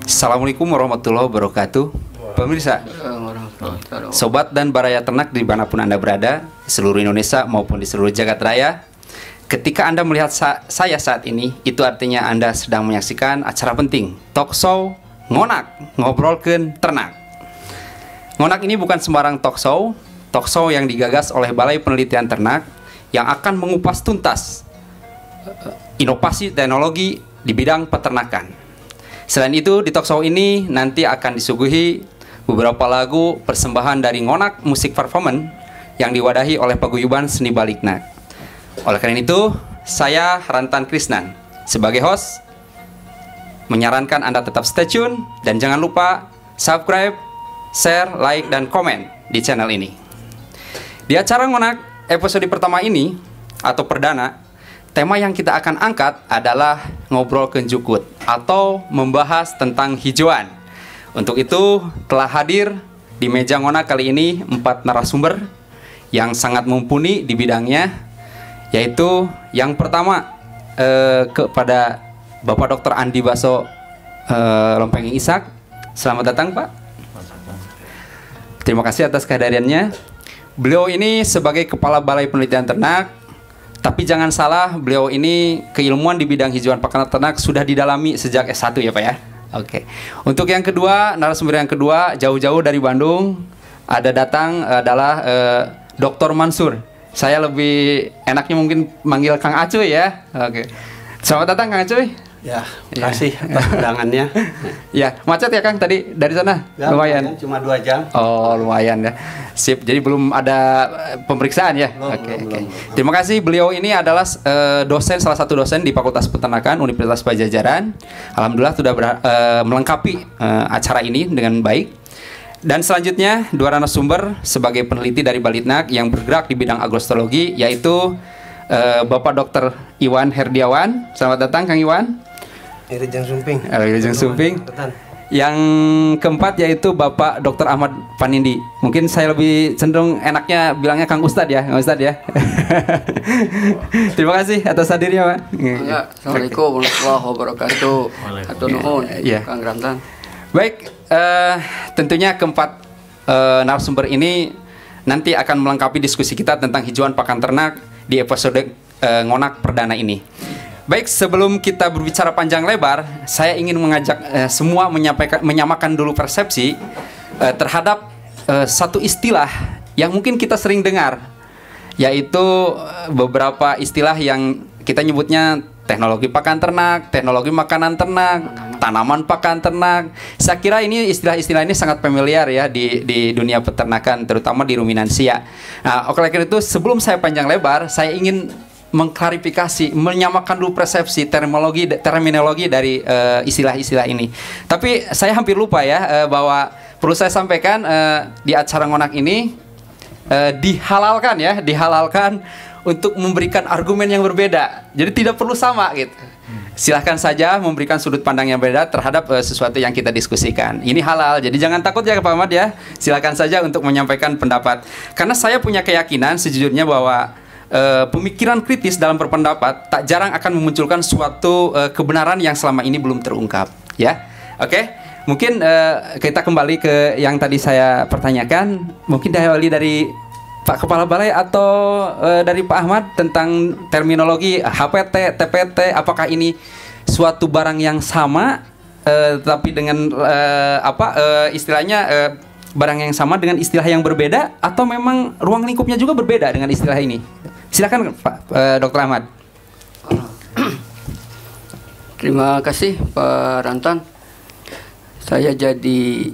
Assalamualaikum warahmatullahi wabarakatuh. Pemirsa, sobat dan baraya ternak dimanapun Anda berada, di seluruh Indonesia maupun di seluruh jagat raya, ketika Anda melihat saya saat ini, itu artinya Anda sedang menyaksikan acara penting, talk show Ngonak, ngobrolkeun ternak. Ngonak ini bukan sembarang talk show yang digagas oleh Balai Penelitian Ternak yang akan mengupas tuntas inovasi teknologi di bidang peternakan. Selain itu, di talk show ini nanti akan disuguhi beberapa lagu persembahan dari Ngonak Musik Performance yang diwadahi oleh paguyuban seni Baliknak. Oleh karena itu, saya Rantan Krisnan sebagai host menyarankan Anda tetap stay tune dan jangan lupa subscribe, share, like, dan komen di channel ini. Di acara Ngonak episode pertama ini atau perdana, tema yang kita akan angkat adalah ngobrol kenjukut atau membahas tentang hijauan. Untuk itu telah hadir di meja Ngonak kali ini 4 narasumber yang sangat mumpuni di bidangnya, yaitu yang pertama kepada Bapak Dr. Andi Baso Lompenging Ishak. Selamat datang Pak. Terima kasih atas kehadirannya. Beliau ini sebagai Kepala Balai Penelitian Ternak, tapi jangan salah, beliau ini keilmuan di bidang hijauan pakan ternak sudah didalami sejak S1 ya Pak ya. Oke. Untuk yang kedua, narasumber yang kedua jauh-jauh dari Bandung ada datang adalah Dr. Mansur. Saya lebih enaknya mungkin manggil Kang Acuy ya. Oke. Selamat datang Kang Acuy. Ya, terima kasih atas undangannya. Ya, macet ya Kang tadi dari sana? Ya, lumayan. Cuma 2 jam. Oh, lumayan ya. Sip. Jadi belum ada pemeriksaan ya? Oke. Terima kasih. Beliau ini adalah salah satu dosen di Fakultas Peternakan Universitas Pajajaran. Alhamdulillah sudah melengkapi acara ini dengan baik. Dan selanjutnya 2 narasumber sebagai peneliti dari Balitnak yang bergerak di bidang agrostologi, yaitu Bapak Dr. Iwan Herdiawan. Selamat datang Kang Iwan. Irjang Sumping. Irjang Sumping. Yang keempat yaitu Bapak Dr. Ahmad Panindi. Mungkin saya lebih cenderung enaknya bilangnya Kang Ustadz ya, Kang Ustadz ya. Terima kasih atas hadirnya Pak. Assalamualaikum warahmatullahi wabarakatuh. Atur nuhun, Kang Rantan. Baik, tentunya keempat narasumber ini nanti akan melengkapi diskusi kita tentang hijauan pakan ternak di episode Ngonak perdana ini. Baik, sebelum kita berbicara panjang lebar, saya ingin mengajak semua menyamakan dulu persepsi terhadap satu istilah yang mungkin kita sering dengar, yaitu beberapa istilah yang kita nyebutnya teknologi pakan ternak, teknologi makanan ternak, tanaman pakan ternak. Saya kira ini istilah-istilah ini sangat familiar ya di dunia peternakan, terutama di ruminansia. Nah, oleh karena itu sebelum saya panjang lebar, saya ingin mengklarifikasi, menyamakan dulu persepsi terminologi dari istilah-istilah ini. Tapi saya hampir lupa ya bahwa perlu saya sampaikan di acara Ngonak ini dihalalkan untuk memberikan argumen yang berbeda. Jadi tidak perlu sama gitu. Silahkan saja memberikan sudut pandang yang berbeda terhadap sesuatu yang kita diskusikan. Ini halal, jadi jangan takut ya Pak Ahmad ya. Silahkan saja untuk menyampaikan pendapat. Karena saya punya keyakinan sejujurnya bahwa pemikiran kritis dalam berpendapat tak jarang akan memunculkan suatu kebenaran yang selama ini belum terungkap. Ya, oke. Mungkin kita kembali ke yang tadi saya pertanyakan. Mungkin dari Pak Kepala Balai atau dari Pak Ahmad tentang terminologi HPT, TPT, apakah ini suatu barang yang sama, tapi dengan istilahnya barang yang sama dengan istilah yang berbeda, atau memang ruang lingkupnya juga berbeda dengan istilah ini? Silakan Pak Dr. Ahmad. Terima kasih Pak Rantan. Saya jadi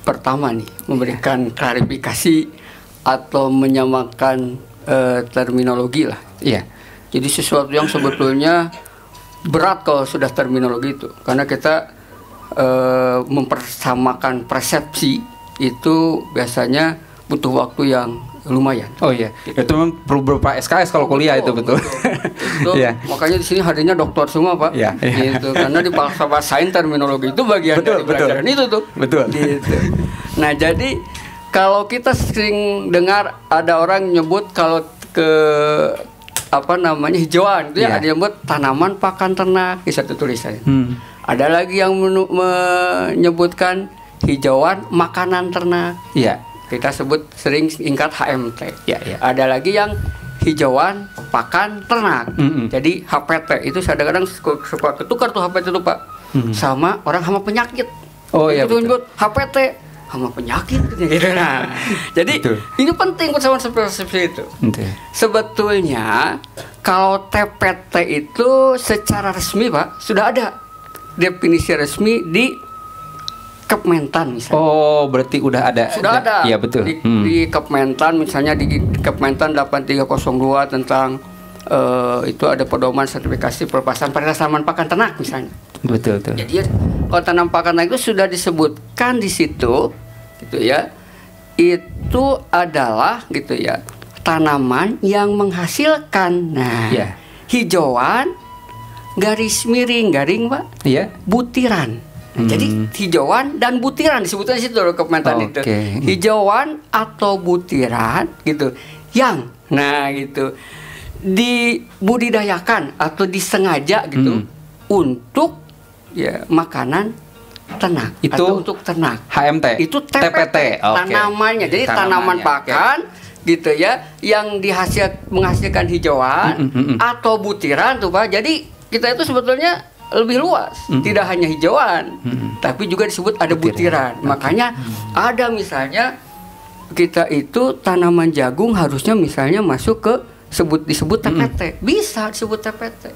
pertama nih memberikan klarifikasi atau menyamakan terminologi lah. Iya. Jadi sesuatu yang sebetulnya berat kalau sudah terminologi itu, karena kita mempersamakan persepsi itu biasanya butuh waktu yang lumayan. Oh iya, itu memang perlu beberapa SKS kalau kuliah itu betul. Betul. Yeah. Makanya di sini hadirnya dokter semua Pak. Yeah. Gitu. Karena dipaksa-paksain terminologi itu bagian dari pelajaran itu tuh. Betul. Gitu. Nah jadi kalau kita sering dengar ada orang nyebut kalau ke hijauan itu ya ada yang buat tanaman pakan ternak di satu tulisan. Ada lagi yang menyebutkan hijauan makanan ternak. Iya. Kita sebut sering singkat HMT. Ya, ya. Ada lagi yang hijauan pakan ternak. Jadi HPT itu kadang-kadang suka ketukar tuh HPT itu Pak. Sama orang hama penyakit. Oh iya, itu betul. nyebut HPT hama penyakit gitu. Nah, jadi Betul. ini penting persamaan seperti itu. Betul. Sebetulnya kalau TPT itu secara resmi Pak sudah ada definisi resmi di Kementan misalnya. Oh, berarti udah ada. Sudah ada. Iya, betul. Di Kementan misalnya di Kementan 8302 tentang itu ada pedoman sertifikasi pelepasan pada tanaman pakan ternak misalnya. Betul, betul. Jadi kalau tanaman pakan ternak itu sudah disebutkan di situ gitu ya. Itu adalah gitu ya tanaman yang menghasilkan Ya. hijauan garis miring garing Pak. Iya. Butiran. Nah, jadi hijauan dan butiran disebutnya di situ loh Kementan itu. Hijauan atau butiran gitu yang gitu dibudidayakan atau disengaja gitu untuk ya makanan ternak Itu atau untuk ternak. HMT. Itu TPT, tanamannya. Jadi tanaman pakan gitu ya yang menghasilkan hijauan atau butiran tuh Pak. Jadi kita itu sebetulnya lebih luas, tidak hanya hijauan, tapi juga disebut ada butiran. Makanya ada misalnya kita itu tanaman jagung harusnya misalnya masuk ke disebut TPT, bisa disebut TPT.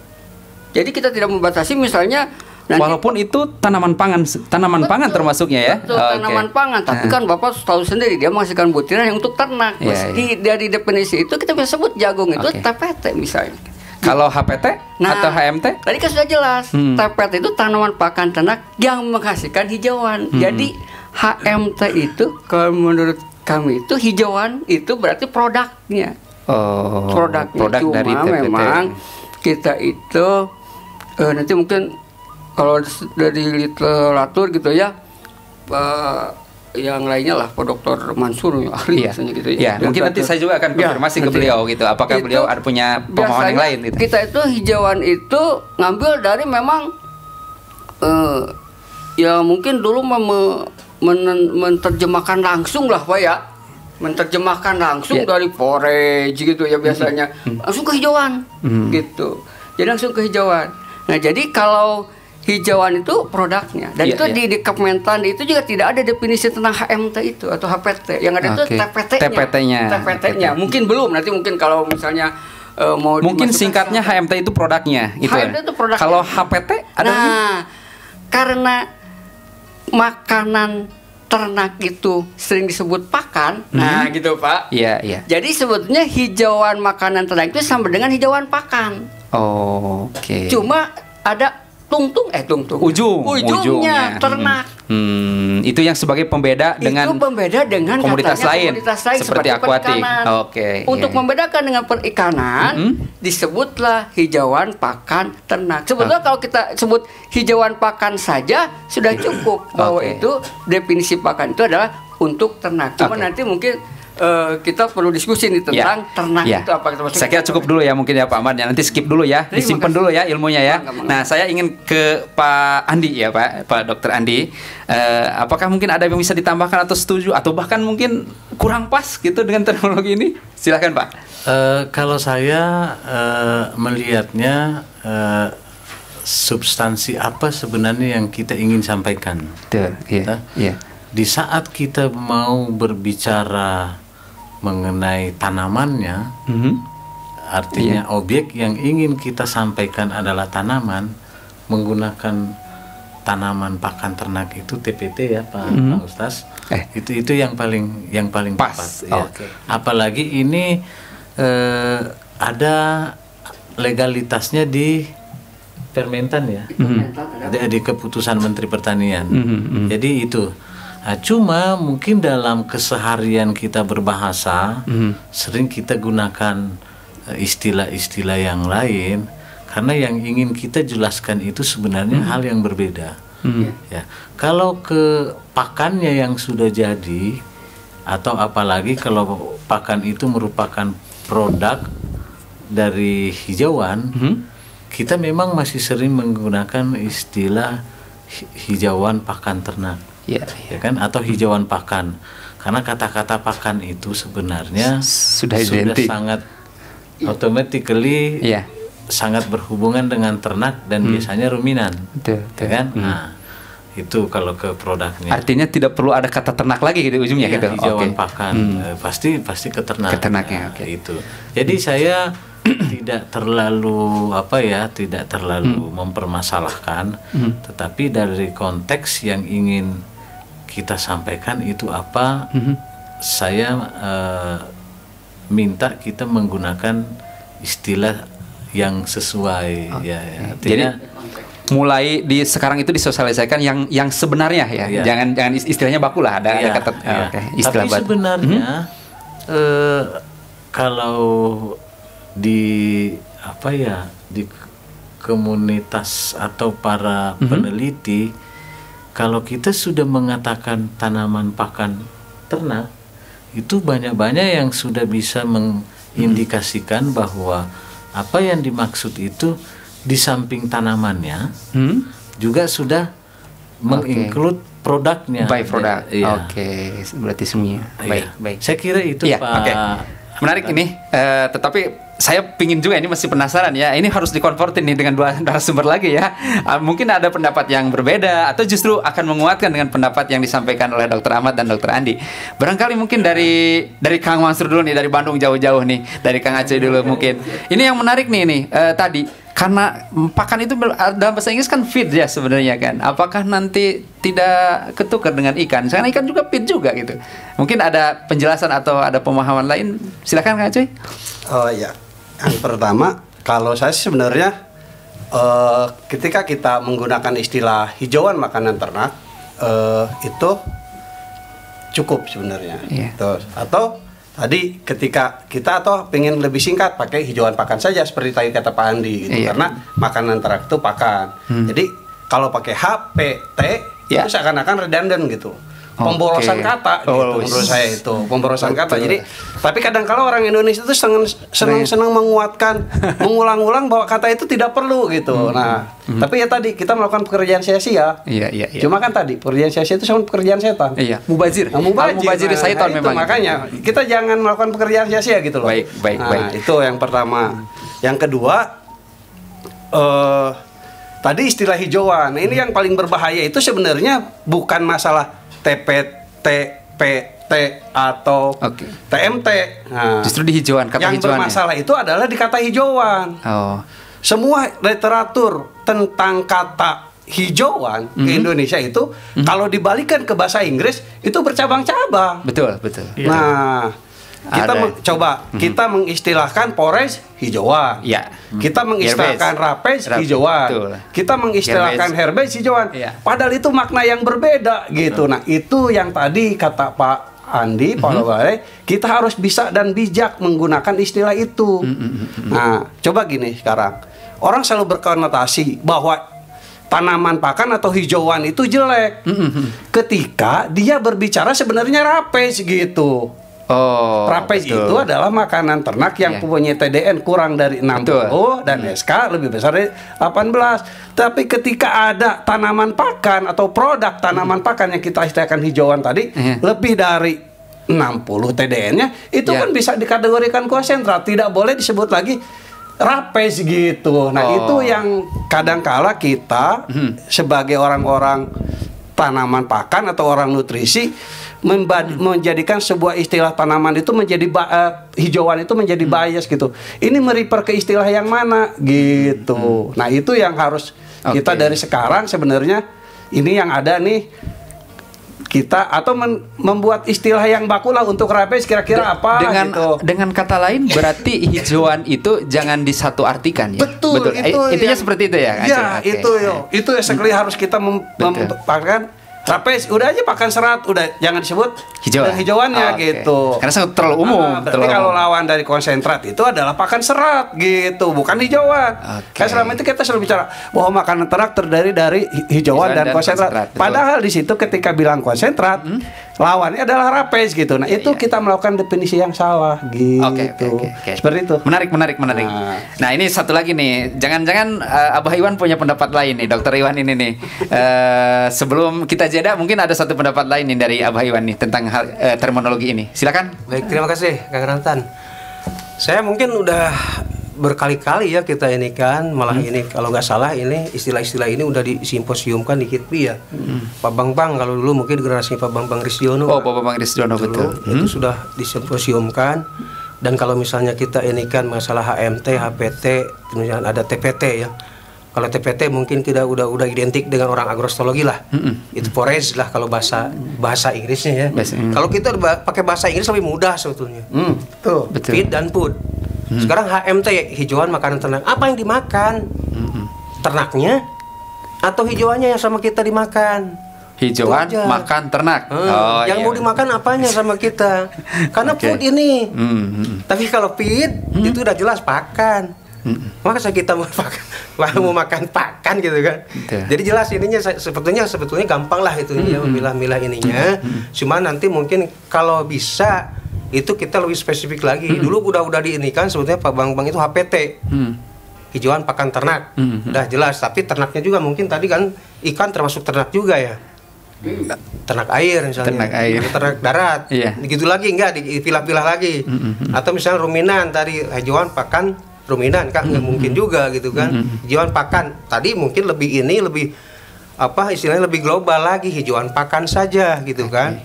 Jadi kita tidak membatasi misalnya. Walaupun itu tanaman pangan termasuknya ya. Betul, tanaman pangan. Tapi kan Bapak tahu sendiri dia menghasilkan butiran yang untuk ternak. Meski dari definisi itu kita bisa sebut jagung itu TPT misalnya. Kalau HPT atau HMT? Tadi kan sudah jelas. TPT itu tanaman pakan ternak yang menghasilkan hijauan. Jadi HMT itu kalau menurut kami itu hijauan itu berarti produknya. Oh, Produknya. produk Cuma dari TPT. memang kita itu nanti mungkin kalau dari literatur gitu ya yang lainnya lah Pak Dr. Mansur ahli misalnya gitu ya. Ya, mungkin nanti saya juga akan konfirmasi ke beliau gitu. Apakah beliau ada punya pemahaman yang lain gitu. Kita itu hijauan itu ngambil dari memang ya mungkin dulu menerjemahkan langsung lah Pak ya. Menerjemahkan langsung dari forage gitu ya biasanya. Langsung ke hijauan gitu. Jadi langsung ke hijauan. Nah, jadi kalau hijauan itu produknya dan itu di Kementan itu juga tidak ada definisi tentang HMT itu atau HPT. Yang ada itu TPT-nya. Mungkin belum, nanti mungkin kalau misalnya mau mungkin singkatnya HMT itu produknya gitu. HMT itu produknya. Kalau HPT ada karena makanan ternak itu sering disebut pakan. Nah, gitu Pak. Iya, iya. Jadi sebetulnya hijauan makanan ternak itu sama dengan hijauan pakan. Oh, oke. Cuma ada ujungnya ternak. Itu yang sebagai pembeda dengan komunitas lain seperti akuatik. Untuk membedakan dengan perikanan disebutlah hijauan pakan ternak. Sebetulnya kalau kita sebut hijauan pakan saja sudah cukup bahwa itu definisi pakan itu adalah untuk ternak. Cuma nanti mungkin kita perlu diskusi nih tentang ternak itu apa. Saya kira cukup dulu ya mungkin ya Pak Ahmad ya. Nanti skip dulu ya, disimpan dulu ya ilmunya ya. Nah, saya ingin ke Pak Andi ya Pak Dr. Andi. Apakah mungkin ada yang bisa ditambahkan atau setuju atau bahkan mungkin kurang pas gitu dengan teknologi ini? Silakan Pak. Kalau saya melihatnya substansi apa sebenarnya yang kita ingin sampaikan. Di saat kita mau berbicara mengenai tanamannya, artinya objek yang ingin kita sampaikan adalah tanaman, menggunakan tanaman pakan ternak itu TPT ya Pak Ustaz. Itu yang paling pas. Ya. Apalagi ini ada legalitasnya di Permentan ya, di keputusan Menteri Pertanian. Jadi itu. Nah, cuma mungkin dalam keseharian kita berbahasa sering kita gunakan istilah-istilah yang lain karena yang ingin kita jelaskan itu sebenarnya hal yang berbeda. Ya, kalau ke pakannya yang sudah jadi atau apalagi kalau pakan itu merupakan produk dari hijauan, kita memang masih sering menggunakan istilah hijauan pakan ternak, ya kan, atau hijauan pakan. Karena kata-kata pakan itu sebenarnya sudah sangat automatically sangat berhubungan dengan ternak dan biasanya ruminan, ya kan? Nah, itu kalau ke produknya. Artinya tidak perlu ada kata ternak lagi gitu ujungnya gitu. Hijauan pakan pasti ke ternak. Ke ternaknya, itu. Jadi saya tidak terlalu tidak terlalu mempermasalahkan, tetapi dari konteks yang ingin kita sampaikan itu apa, saya minta kita menggunakan istilah yang sesuai, artinya. Jadi mulai di sekarang itu disosialisasikan yang sebenarnya ya. Jangan istilahnya baku lah, ada kata istilah. Tapi sebenarnya kalau di di komunitas atau para peneliti, kalau kita sudah mengatakan tanaman pakan ternak, itu banyak-banyak yang sudah bisa mengindikasikan bahwa apa yang dimaksud itu di samping tanamannya juga sudah menginclude produknya. By produk. Berarti semuanya. Baik. Saya kira itu Pak. Menarik ini, tetapi saya pingin juga, ini masih penasaran ya. Ini harus dikonvertin nih dengan dua narasumber lagi ya. Mungkin ada pendapat yang berbeda atau justru akan menguatkan dengan pendapat yang disampaikan oleh Dr. Ahmad dan Dr. Andi. Barangkali mungkin dari Kang Mansur dulu nih, dari Bandung jauh-jauh nih, dari Kang Aceh dulu mungkin. Ini yang menarik nih tadi. Karena pakan itu dalam bahasa Inggris kan feed ya sebenarnya kan. Apakah nanti tidak ketukar dengan ikan? Karena ikan juga feed juga gitu. Mungkin ada penjelasan atau ada pemahaman lain. Silakan Kak Cuy. Oh ya, yang pertama kalau saya sebenarnya ketika kita menggunakan istilah hijauan makanan ternak itu cukup sebenarnya. Atau tadi ketika kita pengen lebih singkat pakai hijauan pakan saja seperti tadi kata Pak Andi gitu, karena makanan ternak itu pakan. Jadi kalau pakai HPT itu seakan-akan redundant gitu. Pemborosan kata gitu menurut saya itu pemborosan kata. Jadi tapi kadang kalau orang Indonesia itu senang menguatkan mengulang-ulang bahwa kata itu tidak perlu gitu. Nah, tapi ya tadi kita melakukan pekerjaan sia-sia. Cuma kan tadi pekerjaan sia-sia itu sama pekerjaan setan. Mubazir. Mubazir syaitan memang. Makanya kita jangan melakukan pekerjaan sia-sia gitu loh. Baik. Itu yang pertama. Yang kedua tadi istilah hijauan. Nah, ini yang paling berbahaya itu sebenarnya bukan masalah TPT, PT atau TMT. Nah, justru di hijauan, kata yang hijauan. Yang bermasalah itu adalah di kata hijauan. Semua literatur tentang kata hijauan di Indonesia itu kalau dibalikan ke bahasa Inggris itu bercabang-cabang. Betul. Nah, kita mengistilahkan pores hijauan. Kita mengistilahkan rapes hijauan. Kita mengistilahkan herbes hijauan. Padahal itu makna yang berbeda gitu. Nah, itu yang tadi kata Pak Andi, Pak Lawale, kita harus bisa dan bijak menggunakan istilah itu. Nah, coba gini sekarang. Orang selalu berkonotasi bahwa tanaman pakan atau hijauan itu jelek. Ketika dia berbicara sebenarnya rapes gitu. Rapes itu adalah makanan ternak yang punya TDN kurang dari 60 dan SK lebih besar dari 18. Tapi ketika ada tanaman pakan atau produk tanaman pakan yang kita istilahkan hijauan tadi lebih dari 60 TDN-nya itu kan bisa dikategorikan konsentrat, tidak boleh disebut lagi rapes gitu. Nah, itu yang kadangkala kita sebagai orang-orang tanaman pakan atau orang nutrisi menjadikan sebuah istilah tanaman itu menjadi hijauan itu menjadi bias gitu. Ini merefer ke istilah yang mana gitu. Nah, itu yang harus kita dari sekarang sebenarnya ini yang ada nih kita atau membuat istilah yang baku lah untuk rapes kira-kira apa gitu. Dengan kata lain berarti hijauan itu jangan disatu artikan ya. Betul. Intinya seperti itu ya. Itu sekali harus kita mempakan rapes, udah aja pakan serat, udah jangan disebut hijauannya gitu. Karena sangat terlalu umum. Berarti kalau lawan dari konsentrat itu adalah pakan serat gitu, bukan hijauan. Kan selama itu kita selalu bicara bahwa makanan ternak terdiri dari hijauan dan konsentrat. Padahal di situ ketika bilang konsentrat, lawannya adalah rapes gitu. Nah, itu kita melakukan definisi yang salah gitu. Okay. Seperti itu. Menarik. Nah, ini satu lagi nih. Jangan-jangan Abah Iwan punya pendapat lain nih, Dokter Iwan ini nih. Sebelum kita jeda, mungkin ada satu pendapat lain nih dari Abah Iwan nih tentang terminologi ini. Silakan. Baik, terima kasih Kang Rantan. Saya mungkin udah berkali-kali ya kita ini kan malah ini kalau nggak salah ini istilah-istilah ini udah disimposiumkan di KITPI ya. Pak Bambang kalau dulu mungkin generasi Pak Bambang Risdiono. Pak Bambang Risdiono betul. Itu sudah disimposiumkan. Dan kalau misalnya kita ini kan masalah HMT, HPT, kemudian ada TPT ya. Kalau TPT mungkin kita udah identik dengan orang agrostologi lah. Itu forage lah kalau bahasa Inggrisnya ya. Kalau kita pakai bahasa Inggris lebih mudah sebetulnya. Tuh, feed dan food. Sekarang HMT, hijauan makanan ternak. Apa yang dimakan? Ternaknya atau hijauannya yang sama kita dimakan? Hijauan makan ternak. Yang mau dimakan apanya sama kita? Karena food ini. Tapi kalau feed itu udah jelas pakan. Maka kita mau makan pakan gitu kan. Jadi jelas ininya sebetulnya gampang lah itu ya memilah-milah ininya. Cuma nanti mungkin kalau bisa itu kita lebih spesifik lagi. Dulu udah diinikan sebetulnya Pak Bambang itu HPT. Hijauan pakan ternak. Udah jelas, tapi ternaknya juga mungkin tadi kan ikan termasuk ternak juga ya. Ternak air misalnya. Ternak darat. Gitu lagi enggak dipilah-pilah lagi. Atau misalnya ruminan tadi hijauan pakan ruminan kan nggak mungkin juga gitu kan. Hijauan pakan tadi mungkin lebih istilahnya lebih global lagi, hijauan pakan saja gitu kan.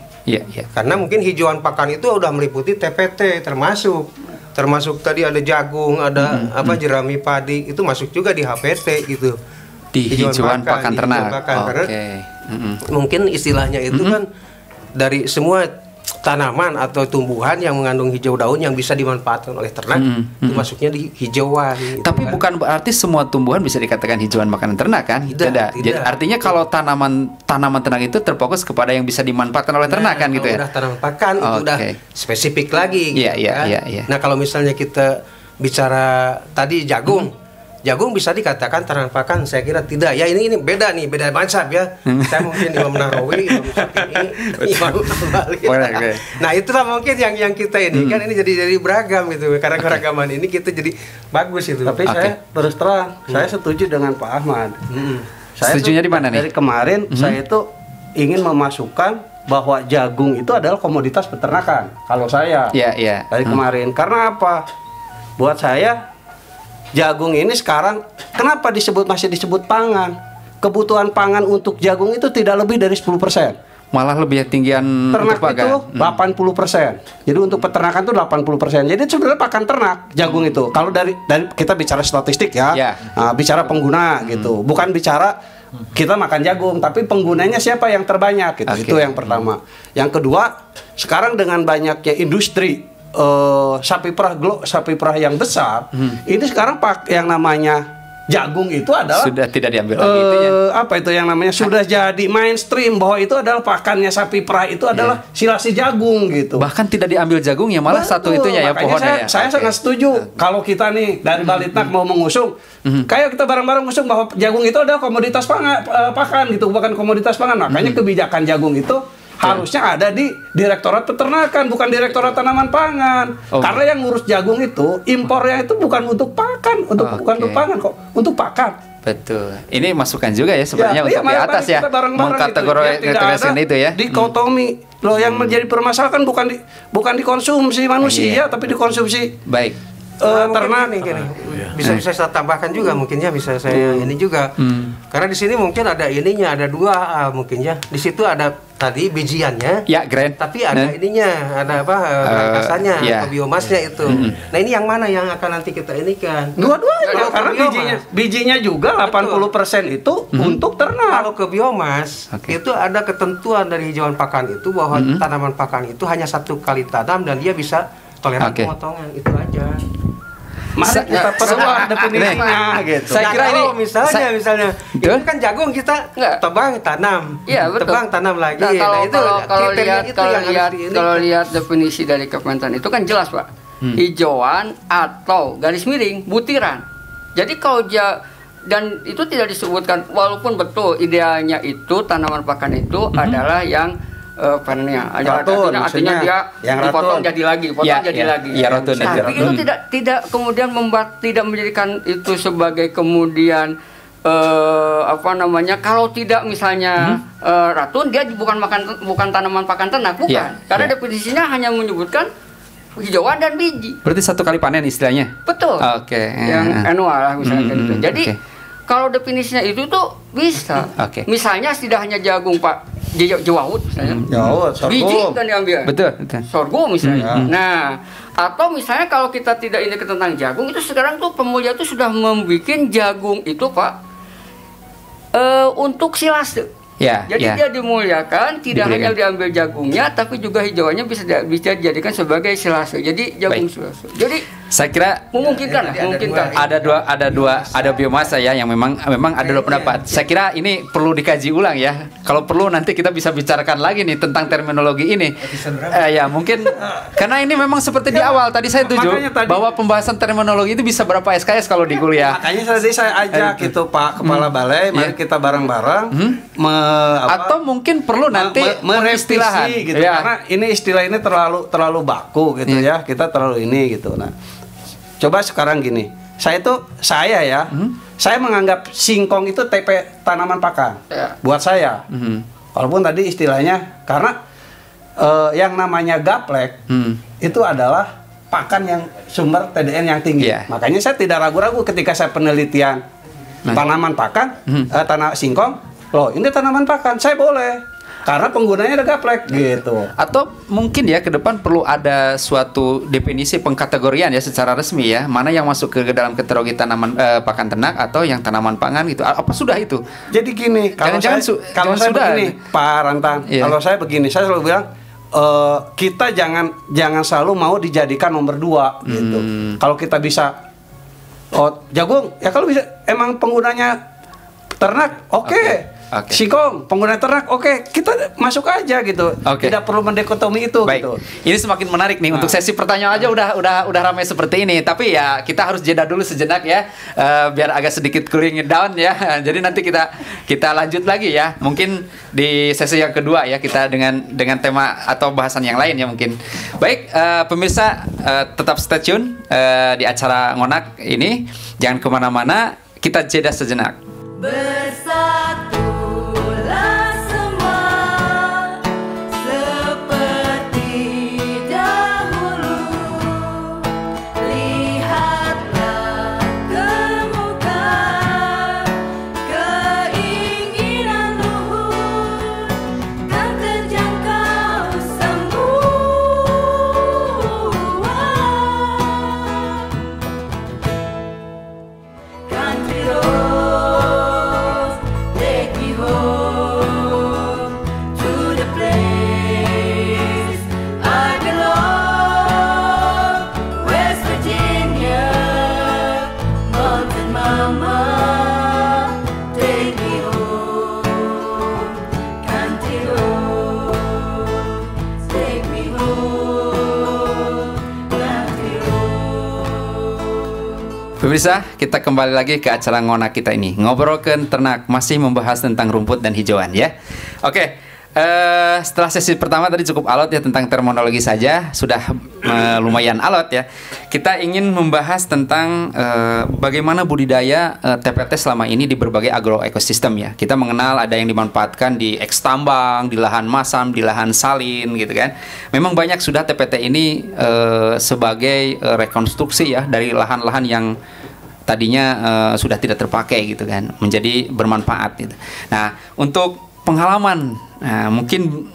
Karena mungkin hijauan pakan itu udah meliputi TPT termasuk tadi ada jagung, ada jerami padi itu masuk juga di HPT gitu. Di hijauan pakan ternak. Karena mungkin istilahnya itu kan dari semua tanaman atau tumbuhan yang mengandung hijau daun yang bisa dimanfaatkan oleh ternak itu masuknya di hijauan. Tapi gitu bukan berarti semua tumbuhan bisa dikatakan hijauan makanan ternak kan? Tidak. Jadi, artinya kalau tanaman ternak itu terfokus kepada yang bisa dimanfaatkan oleh ternak kan gitu ya? Udah tanaman pakan itu udah spesifik lagi. Nah kalau misalnya kita bicara tadi jagung bisa dikatakan tanaman pakan, saya kira tidak. Ya ini beda mazhab ya. Saya mungkin Imam Nahrawi, Imam Al-Ghazali. Nah itulah mungkin yang kita ini kan ini jadi beragam gitu. Karena keragaman ini kita jadi bagus itu. Tapi saya terus terang, saya setuju dengan Pak Ahmad. Setujunya di mana nih? Dari kemarin saya itu ingin memasukkan bahwa jagung itu adalah komoditas peternakan. Kalau saya dari kemarin, karena apa? Buat saya jagung ini sekarang kenapa masih disebut pangan? Kebutuhan pangan untuk jagung itu tidak lebih dari 10%. Malah lebih tinggian ternak itu 80%. Jadi untuk peternakan itu 80%. Jadi sebenarnya pakan ternak jagung itu. Kalau dari kita bicara statistik ya. Bicara pengguna gitu. Bukan bicara kita makan jagung, tapi penggunanya siapa yang terbanyak gitu. Itu yang pertama. Yang kedua, sekarang dengan banyaknya industri sapi perah yang besar, ini sekarang yang namanya jagung itu adalah sudah tidak diambil lagi sudah jadi mainstream bahwa itu adalah pakannya sapi perah itu adalah silasi jagung gitu. Bahkan tidak diambil jagungnya, malah satu itunya ya pohonnya. Saya sangat setuju kalau kita nih dari Balitnak mau mengusung, kayak kita bareng-bareng usung bahwa jagung itu adalah komoditas pakan gitu, bukan komoditas pangan. Makanya kebijakan jagung itu harusnya ada di Direktorat Peternakan, bukan Direktorat Tanaman Pangan. Karena yang ngurus jagung itu impornya itu bukan untuk pakan, bukan untuk pangan kok, untuk pakan. Betul. Ini masukan juga ya sebenarnya untuk di atas ya, mengkategorikan itu ya. Dikotomi loh yang menjadi permasalahan bukan dikonsumsi manusia, tapi dikonsumsi ternak nih gini. Bisa saya tambahkan juga mungkin ya, bisa saya ini juga. Karena di sini mungkin ada ininya, ada dua mungkin ya. Di situ ada tadi bijiannya. Ya, Grand. Tapi ada ininya, ada karkasannya atau biomasnya itu. Nah, ini yang mana yang akan nanti kita inikan? Dua-duanya. Karena bijinya juga 80% itu untuk ternak. Kalau ke biomas, itu ada ketentuan dari hijauan pakan itu bahwa tanaman pakan itu hanya 1 kali tanam dan dia bisa toleran pemotongan, itu aja. Mari kita perluas definisinya gitu. Saya kira ini misalnya itu kan jagung kita tebang tanam, tebang tanam lagi. Nah, kalau lihat definisi dari Kementan itu kan jelas Pak, hijauan atau garis miring butiran. Jadi kalau dan itu tidak disebutkan, walaupun betul idealnya itu tanaman pakan itu adalah yang panennya. Artinya dia dipotong jadi lagi, lagi. Ya, rotun. Tapi itu tidak kemudian tidak menjadikan itu sebagai kemudian kalau tidak misalnya ratun, dia bukan tanaman pakan ternak, bukan. Karena definisinya hanya menyebutkan hijauan dan biji. Berarti 1 kali panen istilahnya. Betul. Oke. Yang annual lah misalnya gitu. Jadi kalau definisinya itu tuh bisa. Misalnya tidak hanya jagung, Pak, jawahut misalnya. Biji kan diambil. Betul. Sorghum misalnya. Nah, atau misalnya kalau kita tidak ini tentang jagung, itu sekarang tuh pemulia itu sudah membuat jagung itu, Pak, untuk silase. Jadi dia dimuliakan, tidak hanya diambil jagungnya, tapi juga hijauannya bisa dijadikan sebagai silase. Jadi jagung silase. Jadi saya kira memungkinkan. Ada biomasa ya yang memang ada 2 pendapat. Saya kira ini perlu dikaji ulang ya. Kalau perlu nanti kita bisa bicarakan lagi nih tentang terminologi ini. Ya mungkin karena ini memang seperti di awal tadi saya setuju bahwa pembahasan terminologi itu bisa berapa SKS kalau di kuliah. Makanya tadi saya ajak itu Pak Kepala Balai, mari kita bareng-bareng atau mungkin perlu nanti merevisi gitu. Karena ini istilah ini terlalu baku gitu ya. Kita terlalu ini gitu. Nah, coba sekarang gini, saya menganggap singkong itu tanaman pakan. Buat saya. Walaupun tadi istilahnya karena yang namanya gaplek itu adalah pakan yang sumber TDN yang tinggi. Makanya saya tidak ragu-ragu ketika saya penelitian tanaman pakan, tanah singkong. Loh, ini tanaman pakan, saya boleh. Karena penggunanya ada gaplek gitu. Atau mungkin ya ke depan perlu ada suatu definisi pengkategorian ya secara resmi ya, mana yang masuk ke dalam kategori tanaman pakan ternak atau yang tanaman pangan gitu. Apa sudah itu? Jadi gini, kalau saya begini, Pak Rantan, kalau saya begini, saya selalu bilang kita jangan selalu mau dijadikan nomor 2 gitu. Kalau kita bisa jagung, ya kalau bisa emang penggunanya ternak, oke. Singkong pengguna ternak, kita masuk aja gitu. Tidak perlu mendikotomi itu. Baik. Gitu. Ini semakin menarik nih. Untuk sesi pertanyaan aja udah ramai seperti ini. Tapi ya kita harus jeda dulu sejenak ya, biar agak sedikit cooling down ya. Jadi nanti kita lanjut lagi ya. Mungkin di sesi yang kedua ya, kita dengan tema atau bahasan yang lain ya mungkin. Baik, pemirsa tetap stay tune di acara Ngonak ini. Jangan kemana-mana. Kita jeda sejenak. Bersatulah semua seperti dahulu, lihatlah ke muka keinginan luhur kan terjangkau semua. Country roads take me home to the place I belong, West Virginia, Mountain Mama, take me home. Country roads take me home. Country roads. Pemirsa, kita kembali lagi ke acara Ngonak kita ini. Ngobrolkan ternak, masih membahas tentang rumput dan hijauan ya. Oke, setelah sesi pertama tadi cukup alot ya tentang terminologi saja, sudah lumayan alot ya. Kita ingin membahas tentang bagaimana budidaya TPT selama ini di berbagai agroekosistem ya. Kita mengenal ada yang dimanfaatkan di eks tambang, di lahan masam, di lahan salin gitu kan. Memang banyak sudah TPT ini sebagai rekonstruksi ya dari lahan-lahan yang tadinya sudah tidak terpakai gitu kan, menjadi bermanfaat gitu. Nah, untuk pengalaman, mungkin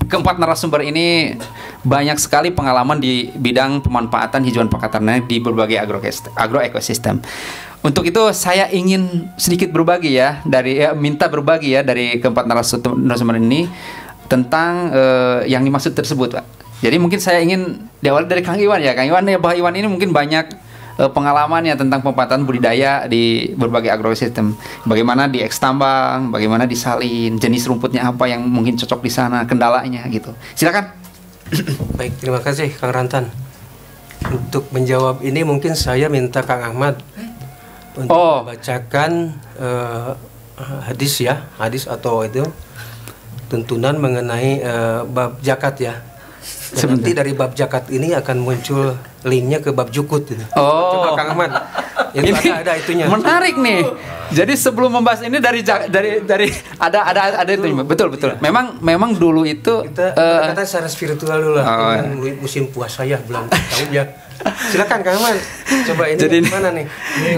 keempat narasumber ini banyak sekali pengalaman di bidang pemanfaatan hijauan pakan ternak di berbagai agroekosistem. Untuk itu saya ingin sedikit berbagi ya minta berbagi ya dari keempat narasumber ini tentang yang dimaksud tersebut, Pak. Jadi mungkin saya ingin diawali dari Kang Iwan ya. Kang Iwan ya, Pak Iwan ini mungkin banyak pengalamannya tentang pemanfaatan budidaya di berbagai agroekosistem. Bagaimana di eks tambang, bagaimana di salin, jenis rumputnya apa yang mungkin cocok di sana, kendalanya gitu. Silakan. Baik, terima kasih Kang Rantan. Untuk menjawab ini mungkin saya minta Kang Ahmad untuk membacakan hadis atau itu tuntunan mengenai bab zakat ya. Dan nanti dari bab zakat ini akan muncul linknya ke bab jukut gitu. Oh, coba Kang Ahmad. Itu ada itunya. Menarik nih. Jadi sebelum membahas ini dari ada itu. Betul. Memang dulu itu kita secara spiritual dulu lah. Musim puasa ya, bulan tahun ya. Silakan Kang Ahmad. Coba ini jadi gimana nih? Ini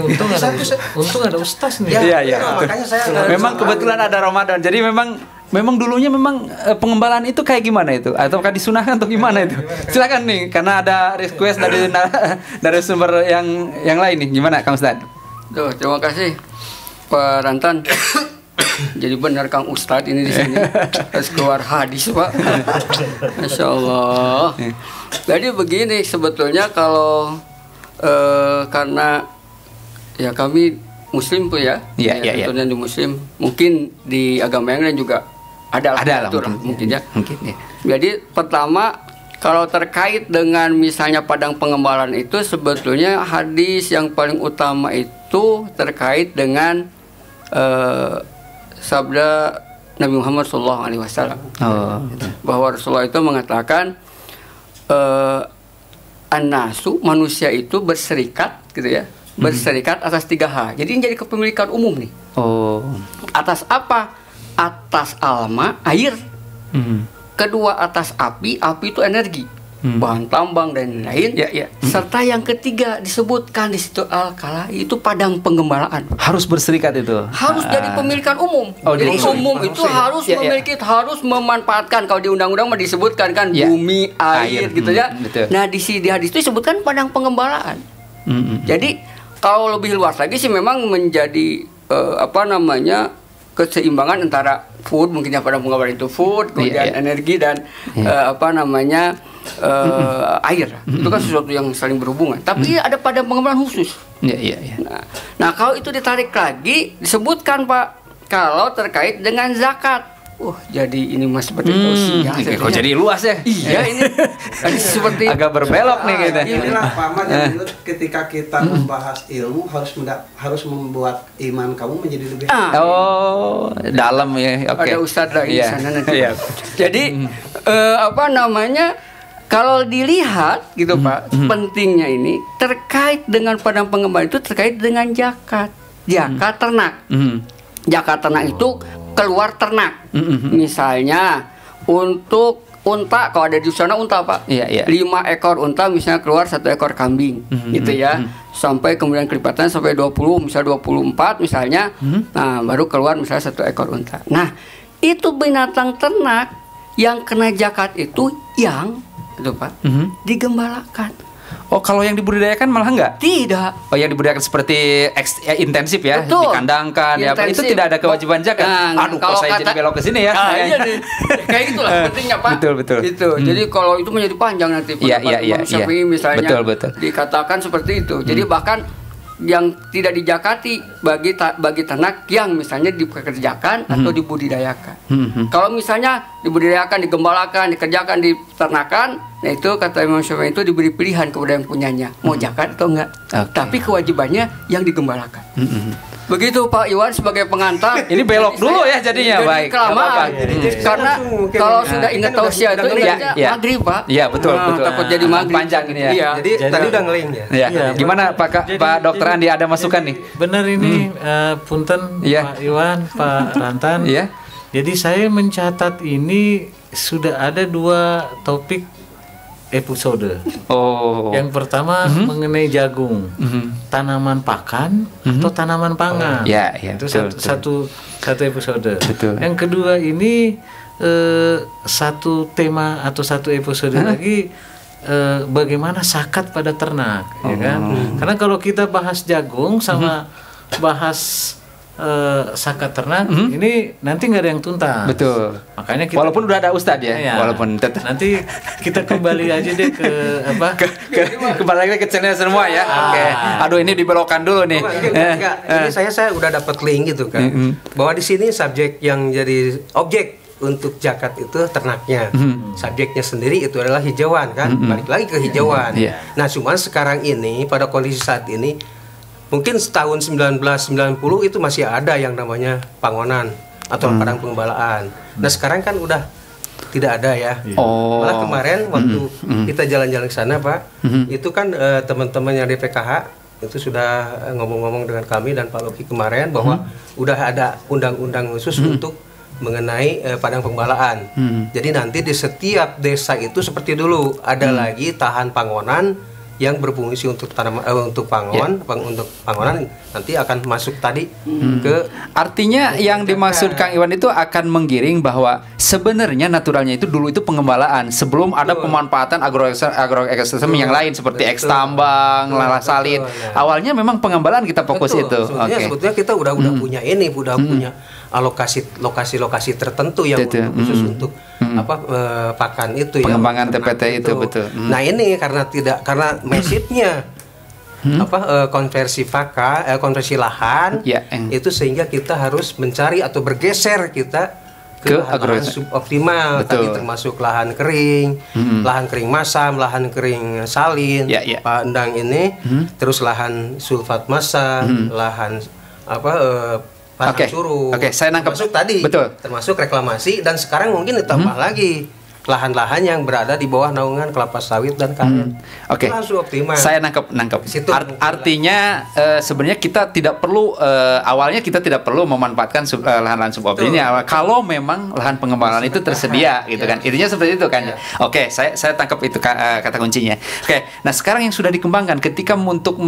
untung ada ustaz nih. Iya. Makanya saya memang kebetulan ada Ramadan. Jadi memang dulunya pengembalaan itu kayak gimana itu? Ataukah disunahkan atau gimana itu? Silakan nih, karena ada request dari sumber yang lain nih. Gimana Kang Ustaz? Tuh, terima kasih Pak Rantan. Jadi benar Kang Ustadz ini di sini harus keluar hadis Pak. Masya Allah. Jadi begini sebetulnya kalau karena ya kami Muslim tuh ya, tentunya di Muslim, mungkin di agama yang lain juga ada mungkin ya. Jadi pertama kalau terkait dengan misalnya padang pengembalaan itu sebetulnya hadis yang paling utama itu terkait dengan sabda Nabi Muhammad SAW bahwa Rasulullah itu mengatakan an-nasu, manusia itu berserikat gitu ya, berserikat atas 3 hal. Jadi ini jadi kepemilikan umum nih. Atas apa? Atas alma, air. Kedua atas api itu energi, bahan tambang dan lain. Serta yang ketiga disebutkan di situ al-kala itu padang penggembalaan. Harus berserikat itu. Harus jadi pemilikan umum. Jadi umum itu harus memiliki, harus memanfaatkan. Kalau di undang-undang disebutkan kan bumi, air gitu ya. Nah di hadis itu disebutkan padang penggembalaan. Jadi kalau lebih luas lagi sih memang menjadi keseimbangan antara food, mungkin yang pada penggambaran itu food, kemudian energi dan air. Itu kan sesuatu yang saling berhubungan. Tapi ada pada pengembangan khusus. Nah, kalau itu ditarik lagi disebutkan Pak, kalau terkait dengan zakat. Jadi ini mas seperti tausiah. Kok jadi luas ya? Iya ini seperti agak berbelok nih kita. Inilah Pak Ahmad yang ketika kita membahas ilmu harus membuat iman kamu menjadi lebih dalam ya. Ada ustadz lagi di sana nanti. Jadi kalau dilihat gitu Pak, pentingnya ini terkait dengan padang pengembalaan itu terkait dengan zakat ternak. Zakat ternak itu keluar ternak. Misalnya untuk unta, kalau ada di sana unta Pak, 5 ekor unta misalnya keluar 1 ekor kambing, gitu ya, sampai kemudian kelipatan sampai 20, misalnya 24 misalnya, nah baru keluar misalnya 1 ekor unta. Nah itu binatang ternak yang kena zakat itu yang itu Pak digembalakan. Kalau yang dibudidayakan malah enggak? Tidak. Yang dibudidayakan seperti intensif ya, dikandangkan ya, itu tidak ada kewajiban zakat. Kalau saya jadi belok ke sini ya. Kayak gitulah pentingnya Pak. Betul. Gitu. Jadi kalau itu menjadi panjang nanti Syafi'i misalnya dikatakan seperti itu. Jadi bahkan yang tidak dijakati bagi ternak yang misalnya dikerjakan atau dibudidayakan. Kalau misalnya dibudidayakan, digembalakan, dikerjakan, diternakan, nah itu kata Imam Syafi'i itu diberi pilihan kepada yang punyanya, mau zakat atau enggak. Tapi kewajibannya yang digembalakan. Begitu Pak Iwan sebagai pengantar. Ini belok dulu ya jadinya, baik. Kelamaan. Karena kalau sudah ingat tausiah itu ingatnya maghrib Pak. Iya betul. Takut jadi maghrib. Panjang ini ya. Jadi tadi udah ngeling ya. Gimana Pak Dokter Andi, ada masukan nih? Benar ini punten Pak Iwan, Pak Rantan. Jadi saya mencatat ini sudah ada 2 topik episode. Yang pertama mengenai jagung, tanaman pakan atau tanaman pangan. Itu satu episode. Yang kedua ini satu tema atau satu episode lagi bagaimana zakat pada ternak, ya kan? Karena kalau kita bahas jagung sama bahas zakat ternak ini nanti nggak ada yang tuntas. Betul. Makanya kita, walaupun udah ada ustadz ya, walaupun nanti kita kembali aja deh ke kembali lagi ke channel semua ya. Aduh ini dibelokkan dulu nih. Ini saya udah dapat link gitu kan. Bahwa di sini subjek yang jadi objek untuk zakat itu ternaknya. Subjeknya sendiri itu adalah hijauan kan. Balik lagi ke hijauan. Nah, cuman sekarang ini pada kondisi saat ini mungkin tahun 1990 itu masih ada yang namanya pangonan atau padang pengembalaan. Nah sekarang kan udah tidak ada ya. Malah kemarin waktu kita jalan-jalan ke sana Pak, itu kan teman-teman yang di PKH itu sudah ngomong-ngomong dengan kami dan Pak Loki kemarin bahwa udah ada undang-undang khusus untuk mengenai padang penggembalaan. Jadi nanti di setiap desa itu seperti dulu ada lagi tahan pangonan yang berfungsi untuk tanaman untuk pangon, untuk pangonan nanti akan masuk tadi ke. Artinya yang dimaksud Kang Iwan itu akan menggiring bahwa sebenarnya naturalnya itu dulu itu pengembalaan sebelum ada pemanfaatan agroekosistem yang lain seperti eks tambang, lalah salin. Awalnya memang pengembalaan kita fokus itu. Sebetulnya kita udah punya ini, udah punya lokasi-lokasi tertentu yang khusus untuk pakan itu pengembangan TPT itu betul. Nah ini karena masifnya konversi lahan itu sehingga kita harus mencari atau bergeser kita ke lahan suboptimal tadi termasuk lahan kering, lahan kering masam, lahan kering salin, Pak Endang ini, terus lahan sulfat masam, lahan suruh. Saya nangkep. Termasuk tadi, termasuk reklamasi dan sekarang mungkin ditambah lagi lahan-lahan yang berada di bawah naungan kelapa sawit dan karet. Saya nangkep. Artinya sebenarnya kita tidak perlu awalnya kita tidak perlu memanfaatkan lahan-lahan suboptimal kalau memang lahan pengembangan itu tersedia gitu kan. Intinya seperti itu kan. Saya tangkap itu kata kuncinya. Nah sekarang yang sudah dikembangkan ketika untuk